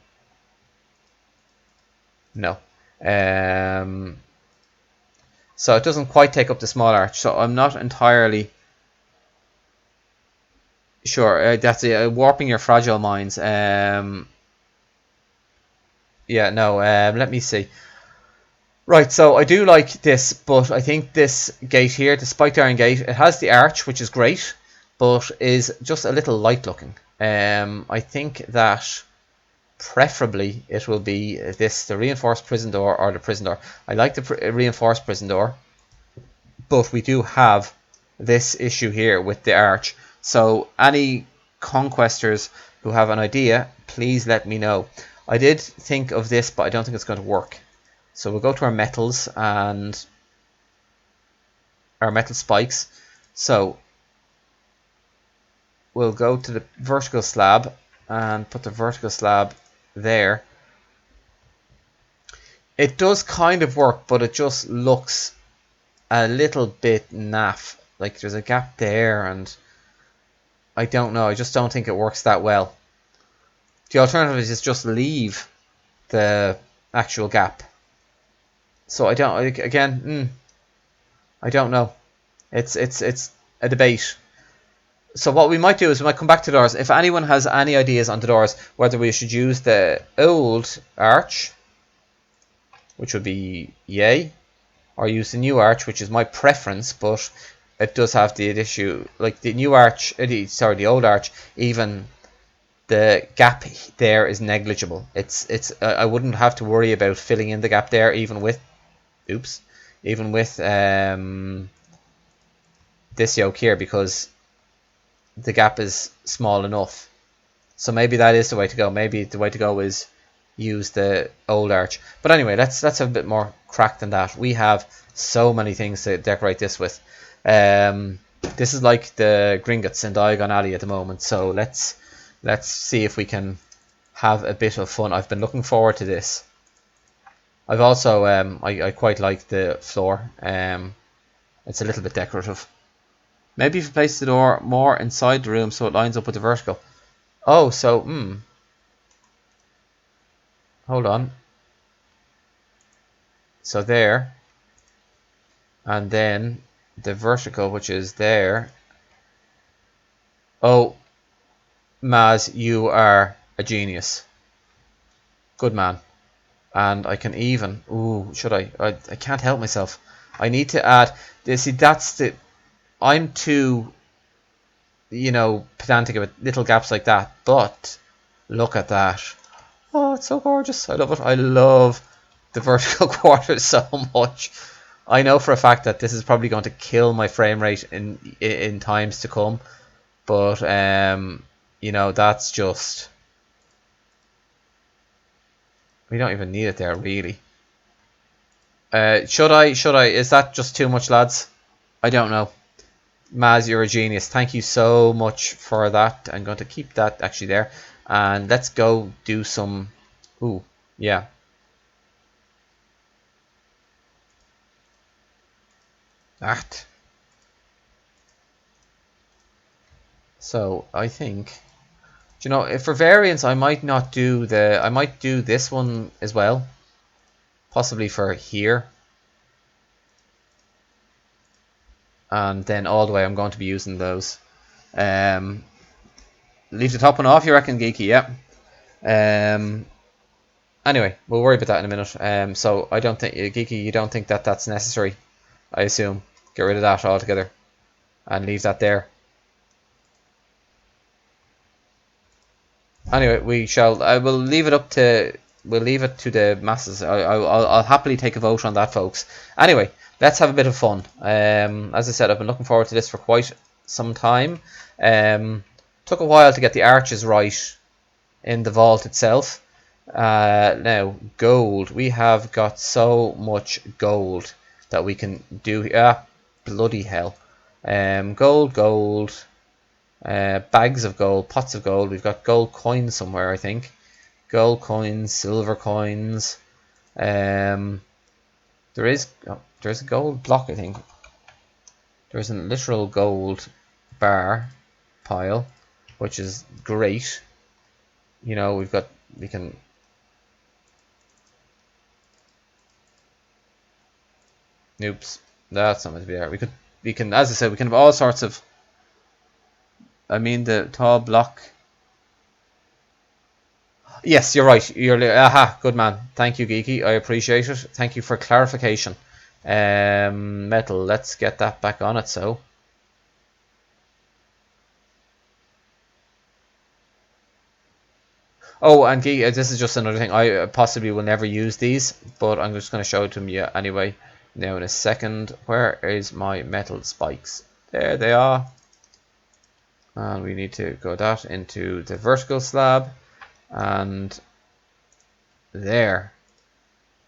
No. So it doesn't quite take up the small arch. So I'm not entirely sure. That's warping your fragile minds. Yeah, no, let me see. Right, so I do like this, but I think this gate here, the spiked iron gate, it has the arch, which is great, but is just a little light looking. I think that preferably it will be the reinforced prison door or the prison door. I like the reinforced prison door, but we do have this issue here with the arch. So any conquestors who have an idea, please let me know. I did think of this, but I don't think it's going to work. So we'll go to our metals and our metal spikes. So we'll go to the vertical slab and put the vertical slab there. It does kind of work, but it just looks a little bit naff. Like there's a gap there, and I don't know. I just don't think it works that well. The alternative is just leave the actual gap. So I don't. Again, I don't know. It's a debate. So what we might do is we might come back to the doors. If anyone has any ideas on the doors, whether we should use the old arch, which would be yay, or use the new arch, which is my preference, but it does have the issue, like the new arch, the old arch, even the gap there is negligible. I wouldn't have to worry about filling in the gap there, even with this yoke here, because the gap is small enough. So maybe that is the way to go. Maybe the way to go is use the old arch. But anyway, let's have a bit more crack than that. We have so many things to decorate this with. This is like the Gringotts in Diagon Alley at the moment. So let's see if we can have a bit of fun. I've been looking forward to this. I've also I quite like the floor. It's a little bit decorative. Maybe if you place the door more inside the room so it lines up with the vertical. Oh, so hold on. So there, and then the vertical, which is there. Oh, Maz, you are a genius. Good man. And I can even, should I can't help myself. I need to add, see, that's the, I'm too, pedantic about little gaps like that, but look at that. Oh, it's so gorgeous. I love it. I love the vertical quarters so much. I know for a fact that this is probably going to kill my frame rate in times to come, but that's just, we don't even need it there really. Should I? Is that just too much, lads? I don't know. Maz, you're a genius. Thank you so much for that. I'm going to keep that actually there. And let's go do some... Ooh, yeah. That. So, I think... if for variants, I might not do the... I might do this one as well. Possibly for here. And then all the way I'm going to be using those. Leave the top one off, you reckon, Geeky? Yeah. Anyway, we'll worry about that in a minute. So I don't think, Geeky, you don't think that that's necessary, I assume. Get rid of that altogether and leave that there. Anyway, I will leave it up to, we'll leave it to the masses. I'll happily take a vote on that, folks. Anyway, let's have a bit of fun. As I said, I've been looking forward to this for quite some time. Took a while to get the arches right in the vault itself. Now, gold. We have got so much gold that we can do. Bloody hell. Gold. bags of gold, pots of gold. We've got gold coins somewhere, I think. Gold coins, silver coins. There is there's a gold block, I think. There's a literal gold bar pile, which is great. You know, we can. Oops, that's not meant to be there. We can, as I said, we can have all sorts of. I mean, the tall block. Yes, you're right. Aha, good man. Thank you, Geeky. I appreciate it. Thank you for clarification. Metal. Let's get that back on it. So. Oh, and Geeky, this is just another thing. I possibly will never use these, but I'm just going to show it to you anyway. Now in a second. Where is my metal spikes? There they are. And we need to go that into the vertical slab. And there.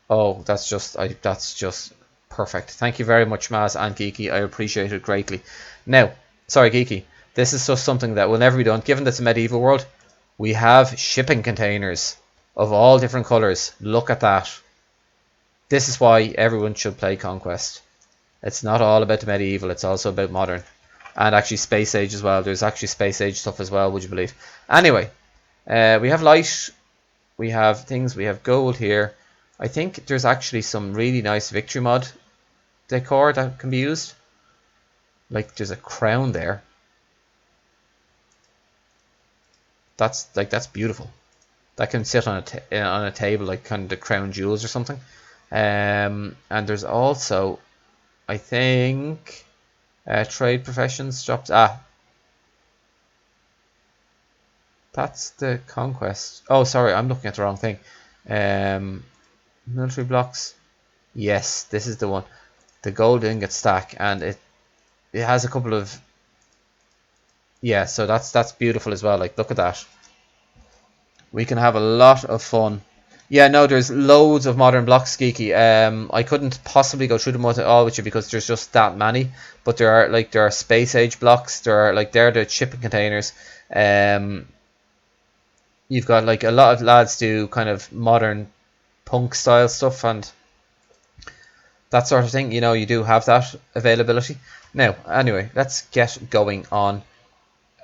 Oh, that's just perfect. Thank you very much, Maz and Geeky. I appreciate it greatly. Now, sorry, Geeky. This is just something that will never be done. Given that it's a medieval world, we have shipping containers of all different colors. Look at that. This is why everyone should play Conquest. It's not all about the medieval. It's also about modern. And actually Space Age as well. There's actually Space Age stuff as well, would you believe? Anyway, we have light. We have things. We have gold here. I think there's actually some really nice victory mod decor that can be used. Like there's a crown there. That's beautiful. That can sit on a table like kind of the crown jewels or something. And there's also, I think, trade professions shops. That's the Conquest. Oh, sorry, I'm looking at the wrong thing. Military blocks. Yes, this is the one. The gold ingot stack, and it has a couple of. Yeah, so that's beautiful as well. Like, look at that. We can have a lot of fun. Yeah, no, there's loads of modern blocks, Geeky. I couldn't possibly go through them all with you because there's just that many. But there are Space Age blocks. They're the shipping containers. You've got like a lot of lads do kind of modern punk style stuff and that sort of thing. You know, you do have that availability. Now, anyway, let's get going on.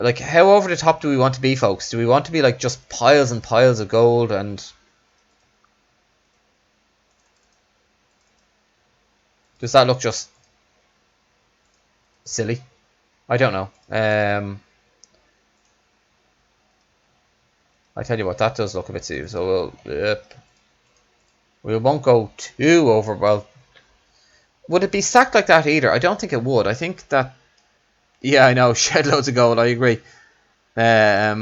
Like, how over the top do we want to be, folks? Do we want to be like just piles and piles of gold and... Does that look just silly? I don't know. I tell you what, that does look a bit silly. So we won't go too over. Well, would it be stacked like that either? I don't think it would. I think that... Yeah, I know. Shed loads of gold. I agree. I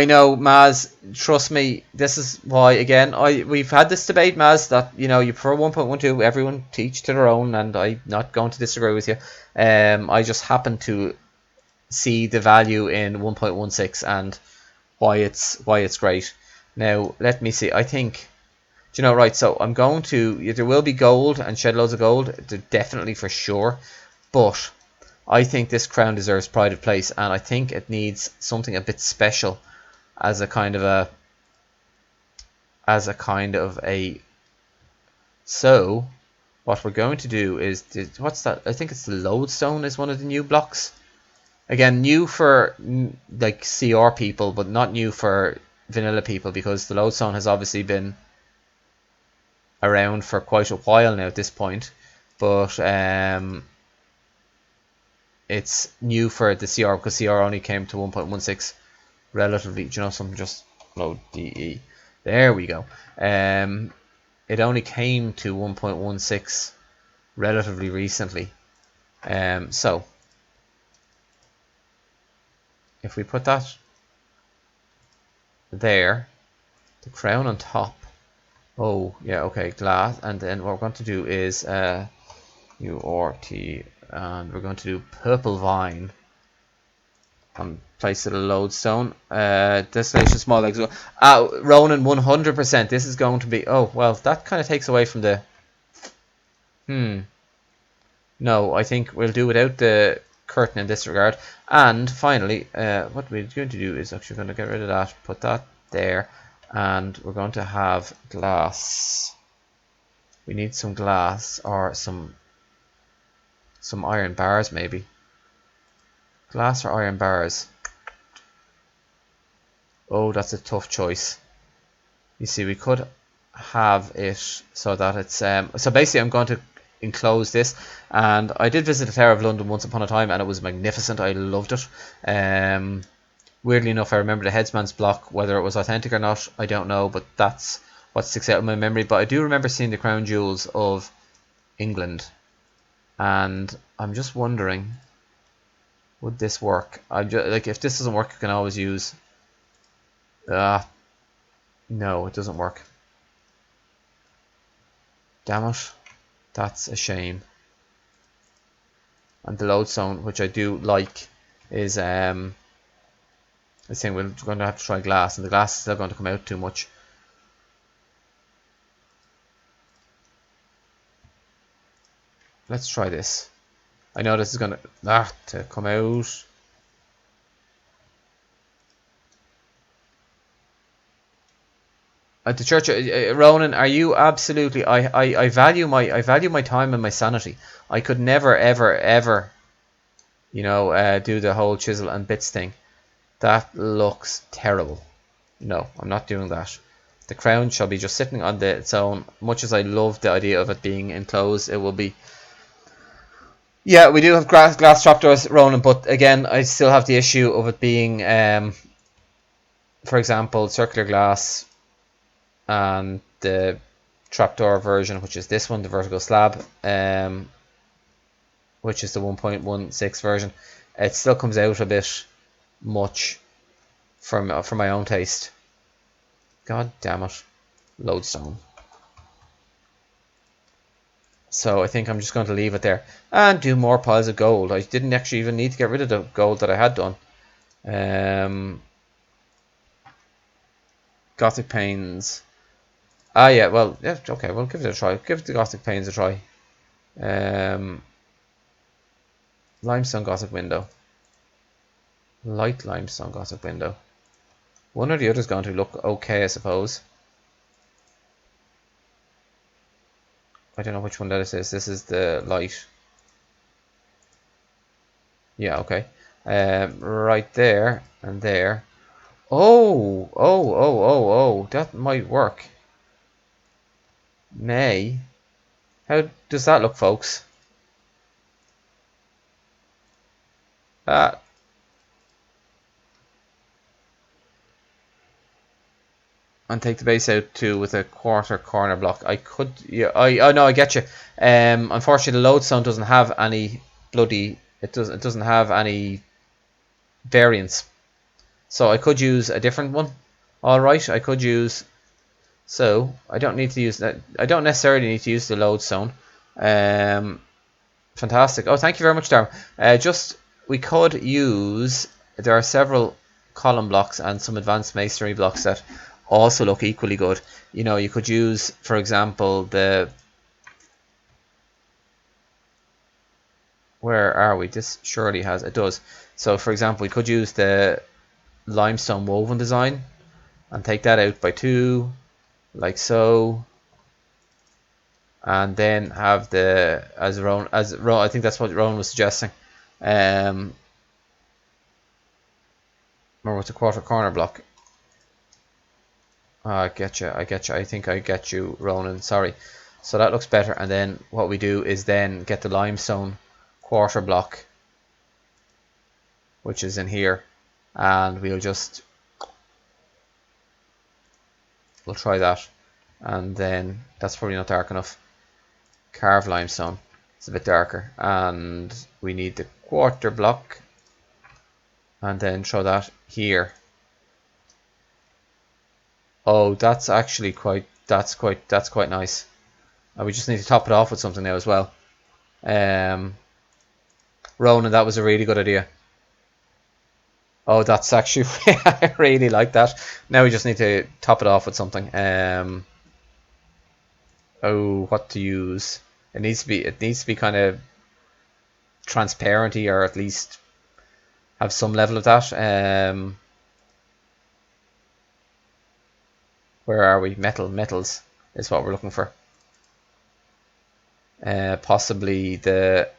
know, Maz. Trust me. This is why, again, we've had this debate, Maz, that, you know, you prefer 1.12. Everyone teach to their own, and I'm not going to disagree with you. I just happen to see the value in 1.16 and why it's great. Now, let me see. I think... Do you know, right, so I'm going to... There will be gold and shed loads of gold. Definitely, for sure. But... I think this crown deserves pride of place, and I think it needs something a bit special as a kind of a so what we're going to do is what's that? I think it's the lodestone is one of the new blocks. Again, new for like CR people, but not new for vanilla people, because the lodestone has obviously been around for quite a while now at this point, but it's new for the CR because CR only came to 1.16 relatively. Do you know something? Just load DE. There we go. It only came to 1.16 relatively recently. So if we put that there, the crown on top. Oh yeah, okay, glass, and then what we're going to do is URT. And we're going to do purple vine and place it a lodestone. Desolation small legs. Ronan 100%. This is going to be... Oh, well, that kind of takes away from the... No, I think we'll do without the curtain in this regard. And finally, what we're going to do is actually going to get rid of that, put that there, and we're going to have glass. We need some glass or some iron bars maybe. Glass or iron bars. Oh, that's a tough choice. You see, we could have it so that it's so basically I'm going to enclose this, and I did visit the Tower of London once upon a time and it was magnificent. I loved it. Weirdly enough, I remember the headsman's block. Whether it was authentic or not, I don't know, but that's what sticks out in my memory. But I do remember seeing the crown jewels of England, and I'm just wondering, would this work? Like, if this doesn't work, you can always use no, it doesn't work. Damn it. That's a shame. And the lodestone, which I do like, is I think we're going to have to try glass, and the glass is still going to come out too much. Let's try this. I know this is going to come out. At the church, Ronan, are you absolutely? I value my time and my sanity. I could never ever, you know, do the whole chisel and bits thing. That looks terrible. No, I'm not doing that. The crown shall be just sitting on its own. Much as I love the idea of it being enclosed, it will be. Yeah, we do have glass trapdoors, Ronan, but again, I still have the issue of it being, for example, circular glass, and the trapdoor version, which is this one, the vertical slab, which is the 1.16 version. It still comes out a bit much for my own taste. God damn it. Lodestone. So I think I'm just going to leave it there and do more piles of gold. I didn't actually even need to get rid of the gold that I had done. Gothic panes. Yeah, well, yeah, okay, we'll give it a try. Give the Gothic panes a try. Limestone Gothic window. Light limestone Gothic window. One or the other is going to look okay, I suppose. I don't know which one that is. This is the light. Yeah, okay. Right there and there. Oh, that might work. May. How does that look, folks? And take the base out too with a quarter corner block. I could, yeah. I know, I get you. Unfortunately, the lodestone doesn't have any bloody. It doesn't have any variance. So I could use a different one. All right, I could use. So I don't need to use that. I don't necessarily need to use the lodestone. Fantastic. Oh, thank you very much, Darren. We could use. There are several column blocks and some advanced masonry blocks that also look equally good. You know, you could use, for example, where are we? This surely has, it does. So, for example, we could use the limestone woven design and take that out by 2, like so, and then have the I think that's what Rowan was suggesting. Remember, it's a quarter corner block. I get you. I think I get you, Ronan. Sorry. So that looks better. And then what we do is then get the limestone quarter block, which is in here, and we'll try that. And then that's probably not dark enough. Carved limestone. It's a bit darker. And we need the quarter block, and then throw that here. Oh, that's actually quite nice. And we just need to top it off with something now as well. Ronan, that was a really good idea. Oh, that's actually I really like that. Now we just need to top it off with something. Oh, what to use? It needs to be kind of transparency, or at least have some level of that. Where are we? Metals is what we're looking for. Possibly the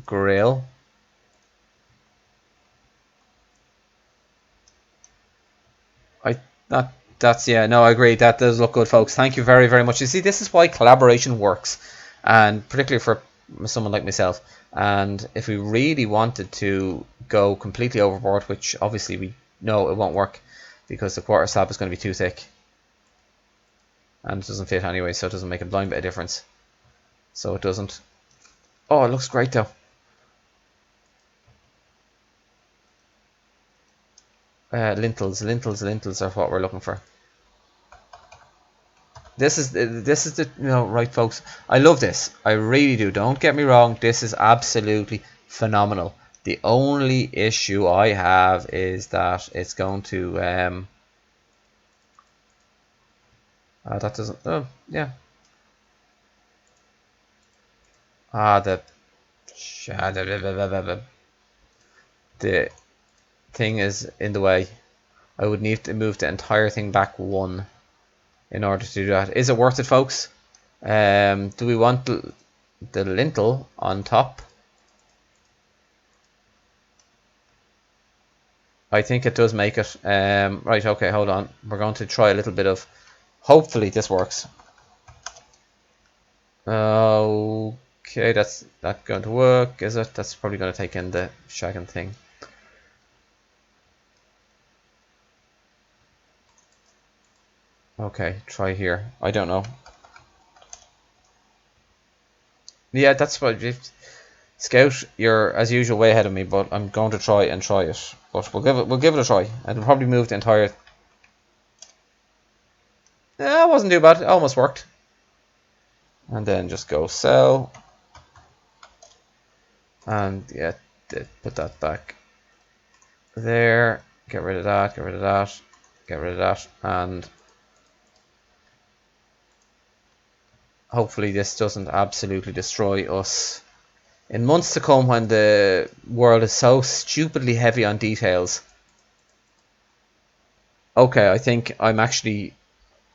grill. That's yeah, no, I agree. That does look good, folks. Thank you very, very much. You see, this is why collaboration works, and particularly for someone like myself. And if we really wanted to go completely overboard, which obviously we know it won't work because the quarter slab is going to be too thick, and it doesn't fit anyway, so it doesn't make a blind bit of difference. So it doesn't. Oh, it looks great though. Lintels are what we're looking for. This is the right, folks. I love this. I really do. Don't get me wrong. This is absolutely phenomenal. The only issue I have is that it's going to that doesn't. Oh yeah. The thing is in the way. I would need to move the entire thing back one in order to do that. Is it worth it, folks? Do we want the lintel on top? I think it does make it. Right, okay, hold on. We're going to try a little bit of... Hopefully this works. Okay, that's not going to work, is it? That's probably going to take in the shagging thing. Okay, try here. I don't know. Yeah, that's what... Scout, you're as usual way ahead of me, but I'm going to try it. But we'll give it a try. And we'll probably move the entire... Yeah, it wasn't too bad. It almost worked. And then just go sell. And yeah, put that back there. Get rid of that, get rid of that, get rid of that. And hopefully this doesn't absolutely destroy us in months to come when the world is so stupidly heavy on details. Okay, I think I'm actually...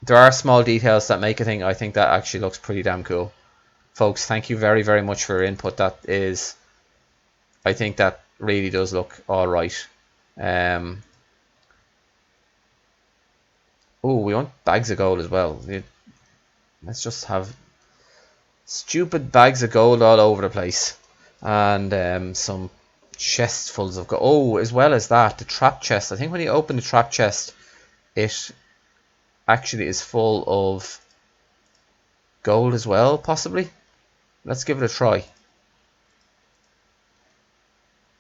There are small details that make a thing. I think that actually looks pretty damn cool. Folks, thank you very, very much for your input. That is... I think that really does look alright. Oh, we want bags of gold as well. Let's just have stupid bags of gold all over the place. And some chests full of gold. Oh, as well as that, the trap chest. I think when you open the trap chest, it actually is full of gold as well, possibly. Let's give it a try.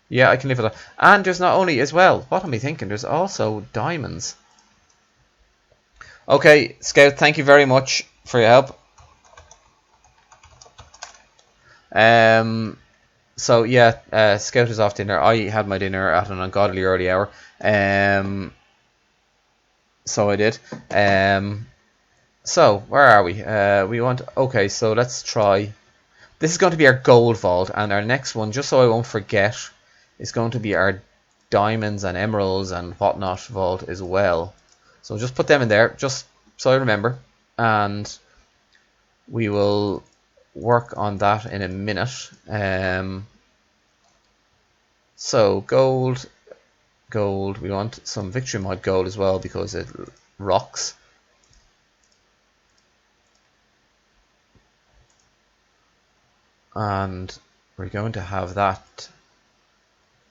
Yeah, I can live with that. And there's not only as well, what am I thinking? There's also diamonds. Okay, Scout, thank you very much for your help. So yeah, Scout is off dinner. I had my dinner at an ungodly early hour. So I did. So where are we? We want... Okay, so let's try... This is going to be our gold vault, and our next one, just so I won't forget, is going to be our diamonds and emeralds and whatnot vault as well. So just put them in there, just so I remember, and we will work on that in a minute. So gold, we want some victory mod gold as well because it rocks. And we're going to have that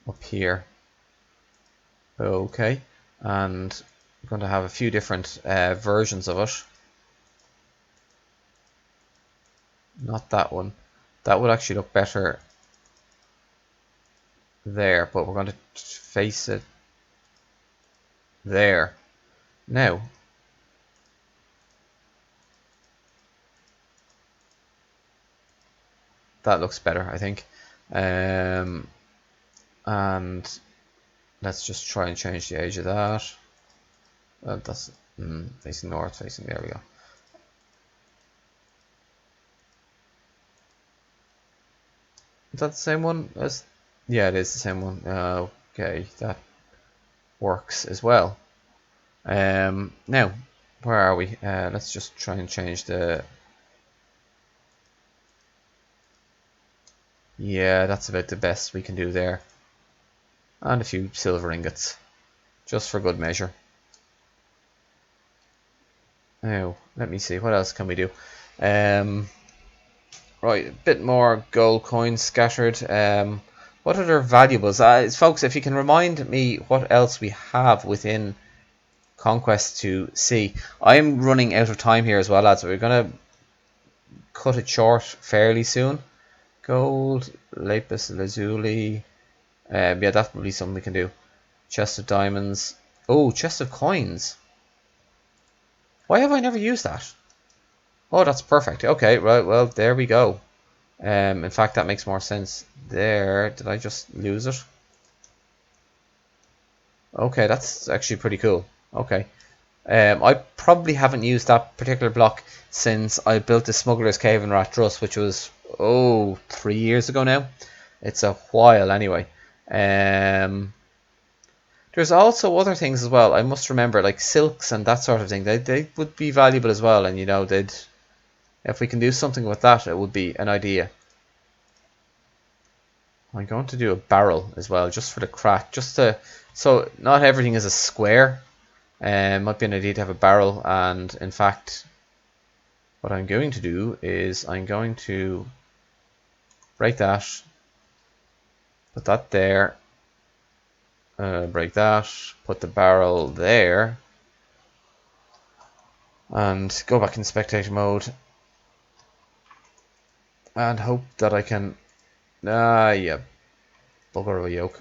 up here. Okay, and we're going to have a few different versions of it. Not that one. That would actually look better there, but we're going to face it there. Now, that looks better, I think. And let's just try and change the age of that. That's facing north, facing... There we go. There Is that the same one as? Yeah, it is the same one. Okay, that works as well. Now, where are we? Let's just try and change the. Yeah, that's about the best we can do there. And a few silver ingots, just for good measure. Now, let me see, what else can we do? Right, a bit more gold coins scattered. What other valuables? Folks, if you can remind me what else we have within Conquest to see. I'm running out of time here as well, lads. We're going to cut it short fairly soon. Gold, lapis lazuli. Yeah, that's probably something we can do. Chest of diamonds. Oh, chest of coins. Why have I never used that? Oh, that's perfect. Okay, right, well, there we go. In fact, that makes more sense there. Did I just lose it? Okay, that's actually pretty cool. Okay. I probably haven't used that particular block since I built the Smuggler's Cave in Druss, which was, 3 years ago now. It's a while anyway. There's also other things as well. I must remember, like silks and that sort of thing. They would be valuable as well, and if we can do something with that, it would be an idea. I'm going to do a barrel as well, just for the crack, so not everything is a square. Might be an idea to have a barrel, and in fact, what I'm going to do is I'm going to break that, put that there, break that, put the barrel there, and go back in spectator mode, and hope that I can. Yeah, bugger of a yoke.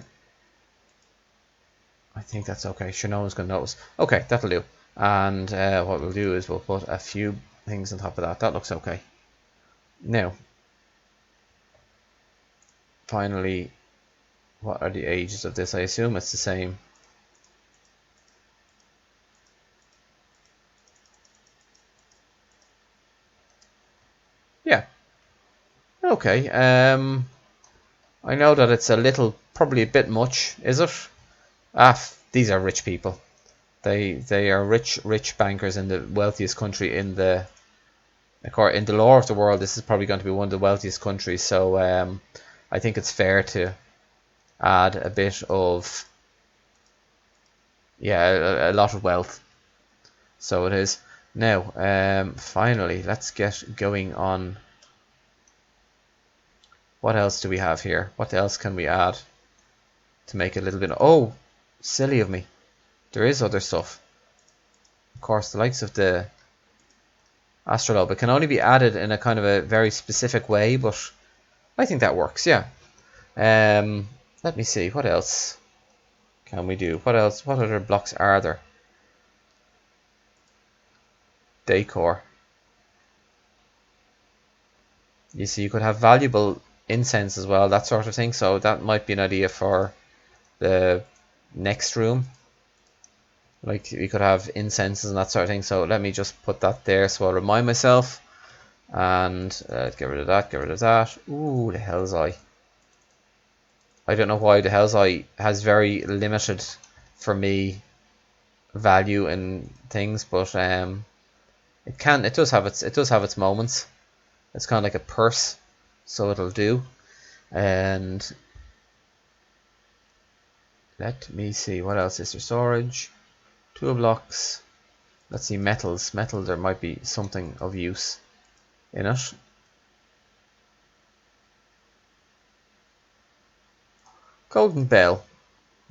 I think that's okay. Sure, no one's going to notice. Okay, that'll do. And what we'll do is we'll put a few things on top of that. That looks okay. Now, finally, what are the ages of this? I assume it's the same. Yeah. Okay. I know that it's probably a bit much, is it? These are rich people. They are rich bankers in the wealthiest country in the lore of the world. This is probably going to be one of the wealthiest countries. So I think it's fair to add a bit of, a lot of wealth. So it is. Now, finally, let's get going on. What else do we have here? What else can we add to make it a little bit? Oh, silly of me. There is other stuff. Of course, the likes of the astrolabe. It can only be added in a kind of a very specific way, but I think that works, yeah. Let me see. What else can we do? What else? What other blocks are there? Decor. You see, you could have valuable incense as well, that sort of thing. So that might be an idea for the next room. Like, we could have incenses and that sort of thing. So let me just put that there so I'll remind myself. And get rid of that, get rid of that. Ooh, the Hell's Eye. I don't know why the Hell's Eye has very limited, for me, value in things, but it does have its moments. It's kind of like a purse, so it'll do. And let me see, what else is there? Storage, 2 blocks. Let's see, metals. Metal, there might be something of use in it. Golden bell,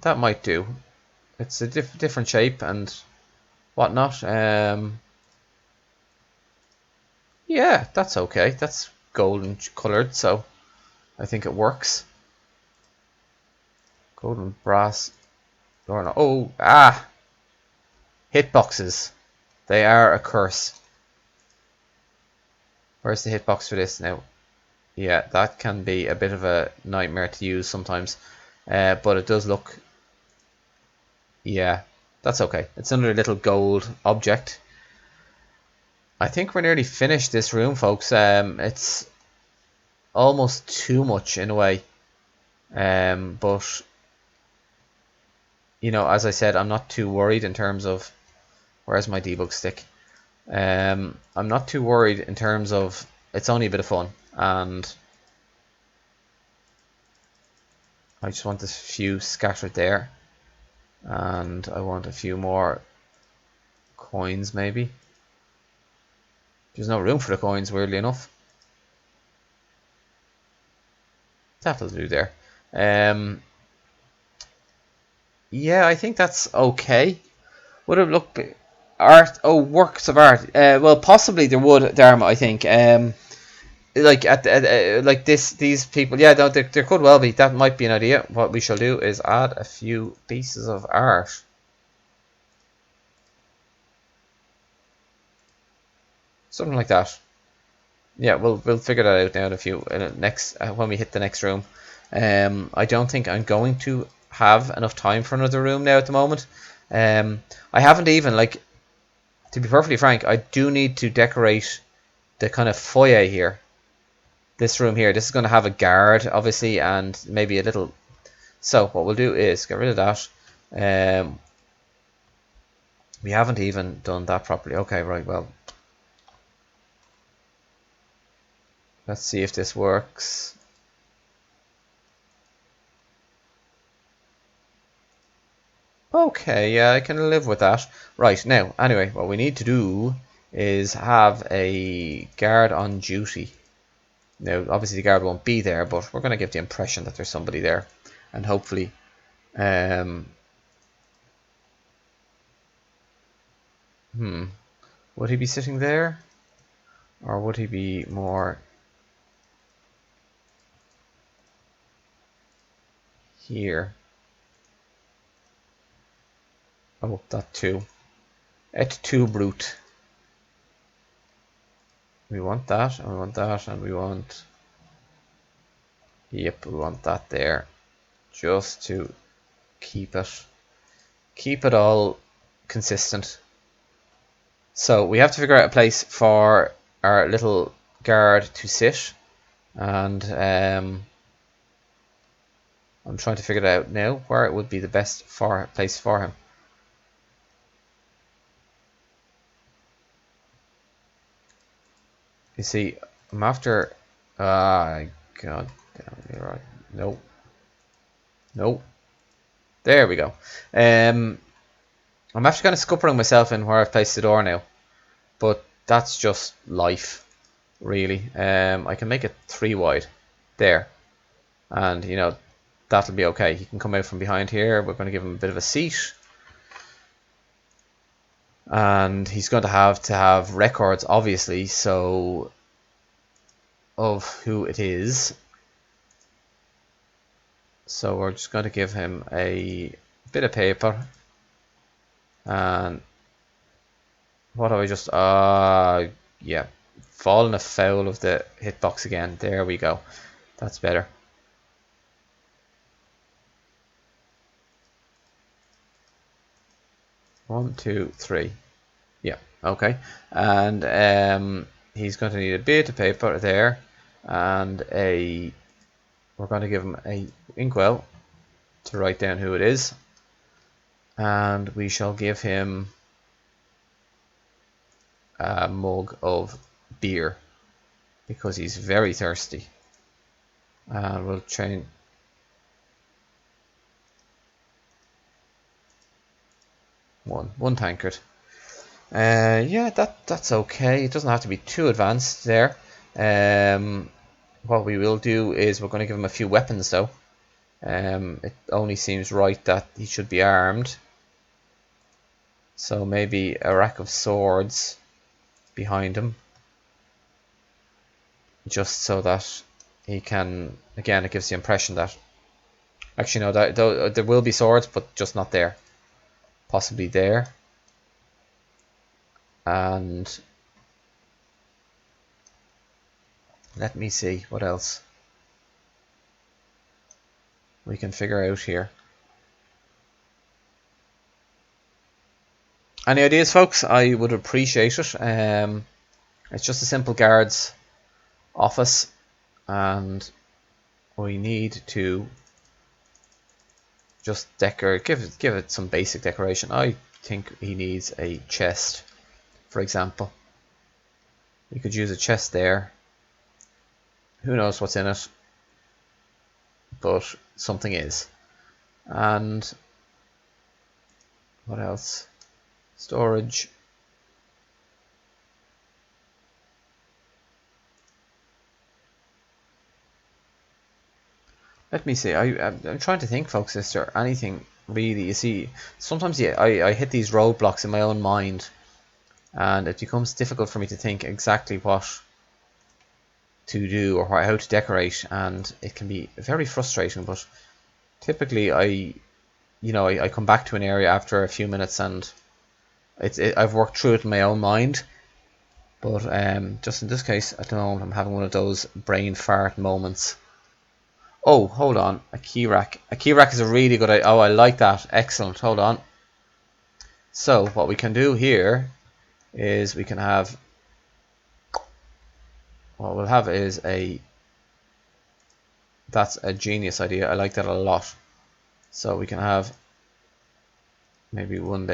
that might do. It's a different shape and whatnot. Yeah, that's okay. That's golden coloured, so I think it works. Golden brass. Oh, hitboxes. They are a curse. Where's the hitbox for this now? Yeah, that can be a bit of a nightmare to use sometimes. But it does look... Yeah, that's okay. It's another little gold object. I think we're nearly finished this room, folks. It's almost too much in a way. But you know, as I said, I'm not too worried in terms of where's my debug stick. I'm not too worried in terms of it's only a bit of fun, and I just want a few scattered there, and I want a few more coins maybe. There's no room for the coins, weirdly enough. That'll do there. Yeah, I think that's okay. Would it look art? Oh, works of art. Well, possibly there would, Dharma. I think. Like like these people. Yeah, no, there could well be. That might be an idea. What we shall do is add a few pieces of art. Something like that. Yeah, we'll figure that out now when we hit the next room. I don't think I'm going to have enough time for another room now at the moment. I haven't even, like, to be perfectly frank, I do need to decorate the kind of foyer here. This room here. This is going to have a guard, obviously, and maybe a little. So what we'll do is get rid of that. We haven't even done that properly. Okay, right. Well, let's see if this works. Okay, yeah, I can live with that. Right, now, anyway, what we need to do is have a guard on duty. Now, obviously the guard won't be there, but we're going to give the impression that there's somebody there. And hopefully... would he be sitting there? Or would he be more... here? Oh, that too. Et tu, brute. We want that, and we want that, and we want... Yep, we want that there. Just to keep it all consistent. So we have to figure out a place for our little guard to sit, and I'm trying to figure it out now where it would be the best place for him. You see, I'm after... God damn it, right. Nope. Nope. There we go. I'm actually kind of scuppering myself in where I've placed the door now. But that's just life, really. I can make it 3 wide. There. And, you know, that'll be okay. He can come out from behind here. We're going to give him a bit of a seat. And he's going to have records, obviously, so of who it is. So we're just going to give him a bit of paper. And what have I just... yeah. Fallen afoul of the hitbox again. There we go. That's better. One, two, three. Yeah, okay. And he's going to need a bit of paper there, and we're going to give him a inkwell to write down who it is, and we shall give him a mug of beer because he's very thirsty. And we'll change. One tankard. Yeah, that's okay. It doesn't have to be too advanced there. What we will do is we're going to give him a few weapons though. It only seems right that he should be armed. So maybe a rack of swords behind him. Just so that he can, again, it gives the impression that... Actually, no, there will be swords, but just not there. Possibly there. And let me see what else we can figure out here. Any ideas, folks? I would appreciate it. It's just a simple guard's office, and we need to just decorate, give it some basic decoration. I think he needs a chest, for example. You could use a chest there. Who knows what's in it, but something is. And what else? Storage. Let me see. I'm trying to think, folks. Is there anything really? You see, sometimes I hit these roadblocks in my own mind, and it becomes difficult for me to think exactly what to do or how to decorate, and it can be very frustrating. But typically, I come back to an area after a few minutes, and I've worked through it in my own mind. But just in this case, at the moment, I'm having one of those brain fart moments. Oh, hold on. A key rack. A key rack is a really good idea. Oh, I like that. Excellent. Hold on. So, what we can do here is we can have... What we'll have is a... That's a genius idea. I like that a lot. So, we can have... Maybe one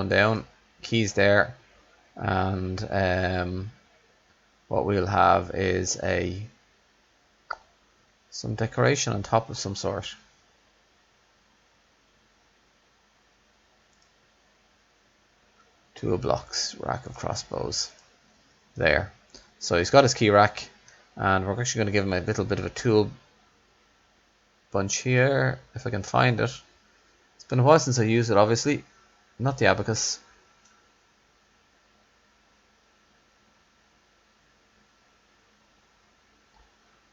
down. Keys there. And what we'll have is some decoration on top of some sort. Tool blocks, rack of crossbows. There. So he's got his key rack, and we're actually going to give him a little bit of a tool bunch here, if I can find it. It's been a while since I used it, obviously. Not the abacus.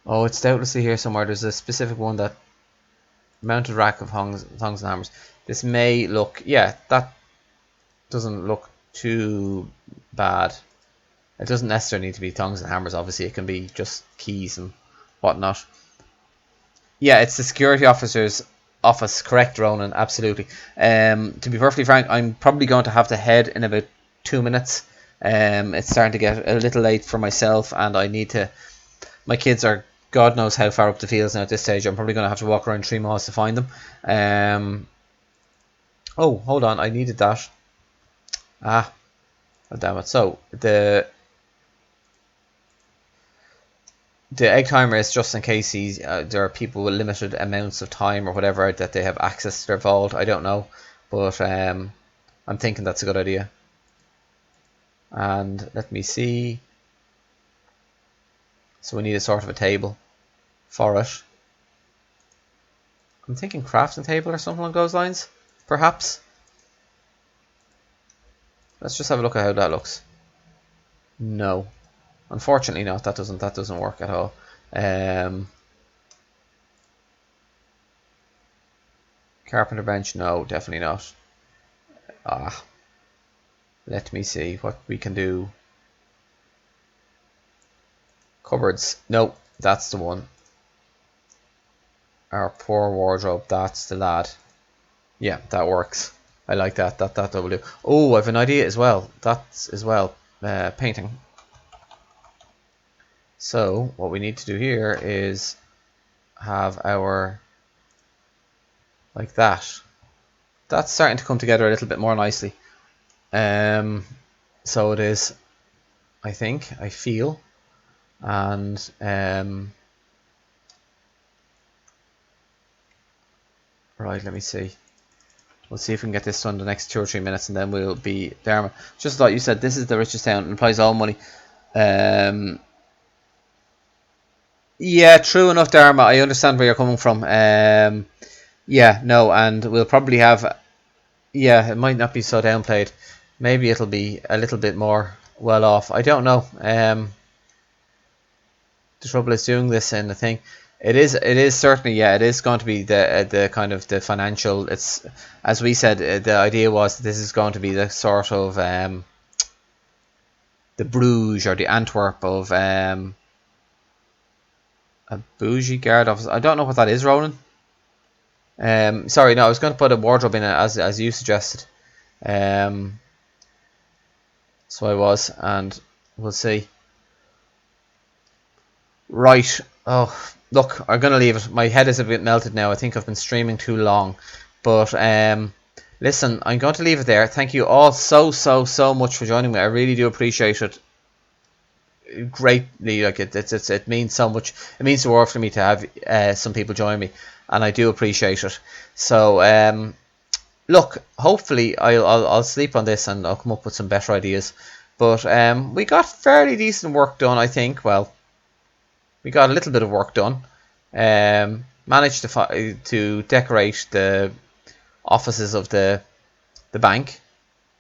Oh, it's doubtlessly here somewhere. There's a specific one that mounted rack of tongs and hammers. This may look, yeah, that doesn't look too bad. It doesn't necessarily need to be tongs and hammers, obviously. It can be just keys and whatnot. Yeah, it's the security officer's office. Correct, Ronan, absolutely. To be perfectly frank, I'm probably going to have to head in about 2 minutes. It's starting to get a little late for myself, and I need to... My kids are God knows how far up the fields now at this stage. I'm probably going to have to walk around 3 miles to find them. Oh, hold on. I needed that. Oh, damn it. So, the egg timer is just in case there are people with limited amounts of time or whatever that they have access to their vault. I don't know. But I'm thinking that's a good idea. And let me see. So we need a sort of a table for it. I'm thinking crafting table or something along those lines, perhaps. Let's just have a look at how that looks. No, unfortunately not. That doesn't work at all. Carpenter bench, no, definitely not. Let me see what we can do. Cupboards, no, that's the one. Our poor wardrobe, that's the lad. Yeah, that works. I like that. That will do. Oh, I have an idea as well. That's as well painting. So what we need to do here is have our like that. That's starting to come together a little bit more nicely. So it is. I think. I feel. And right. Let me see. We'll see if we can get this done in the next 2 or 3 minutes, and then we'll be there. Just like you said, this is the richest town. It implies all money. Yeah, true enough, Dharma. I understand where you're coming from. Yeah, no, and we'll probably have... Yeah, it might not be so downplayed. Maybe it'll be a little bit more well off. I don't know. The trouble is doing this in the thing. It is certainly, yeah, it is going to be the kind of the financial. It's, as we said, the idea was this is going to be the sort of the Bruges or the Antwerp of a bougie guard office. I don't know what that is, Ronan. Sorry, no, I was going to put a wardrobe in it as you suggested. So I was, and we'll see. Right. Oh, look, I'm gonna leave it. My head is a bit melted now. I think I've been streaming too long. But listen, I'm going to leave it there. Thank you all so much for joining me. I really do appreciate it greatly. Like it means so much. It means the world for me to have some people join me, and I do appreciate it. So look, hopefully I'll sleep on this and I'll come up with some better ideas. But we got fairly decent work done, I think. Well, we got a little bit of work done. Managed to decorate the offices of the bank.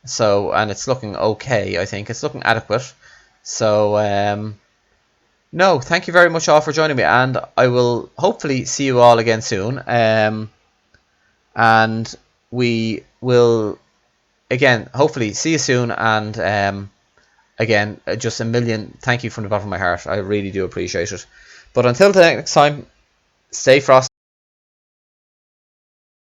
So, and it's looking okay, I think. It's looking adequate. So, no, thank you very much all for joining me. And I will hopefully see you all again soon. And we will, again, hopefully see you soon. And again, just a million thank you from the bottom of my heart. I really do appreciate it. But until the next time, stay frosty.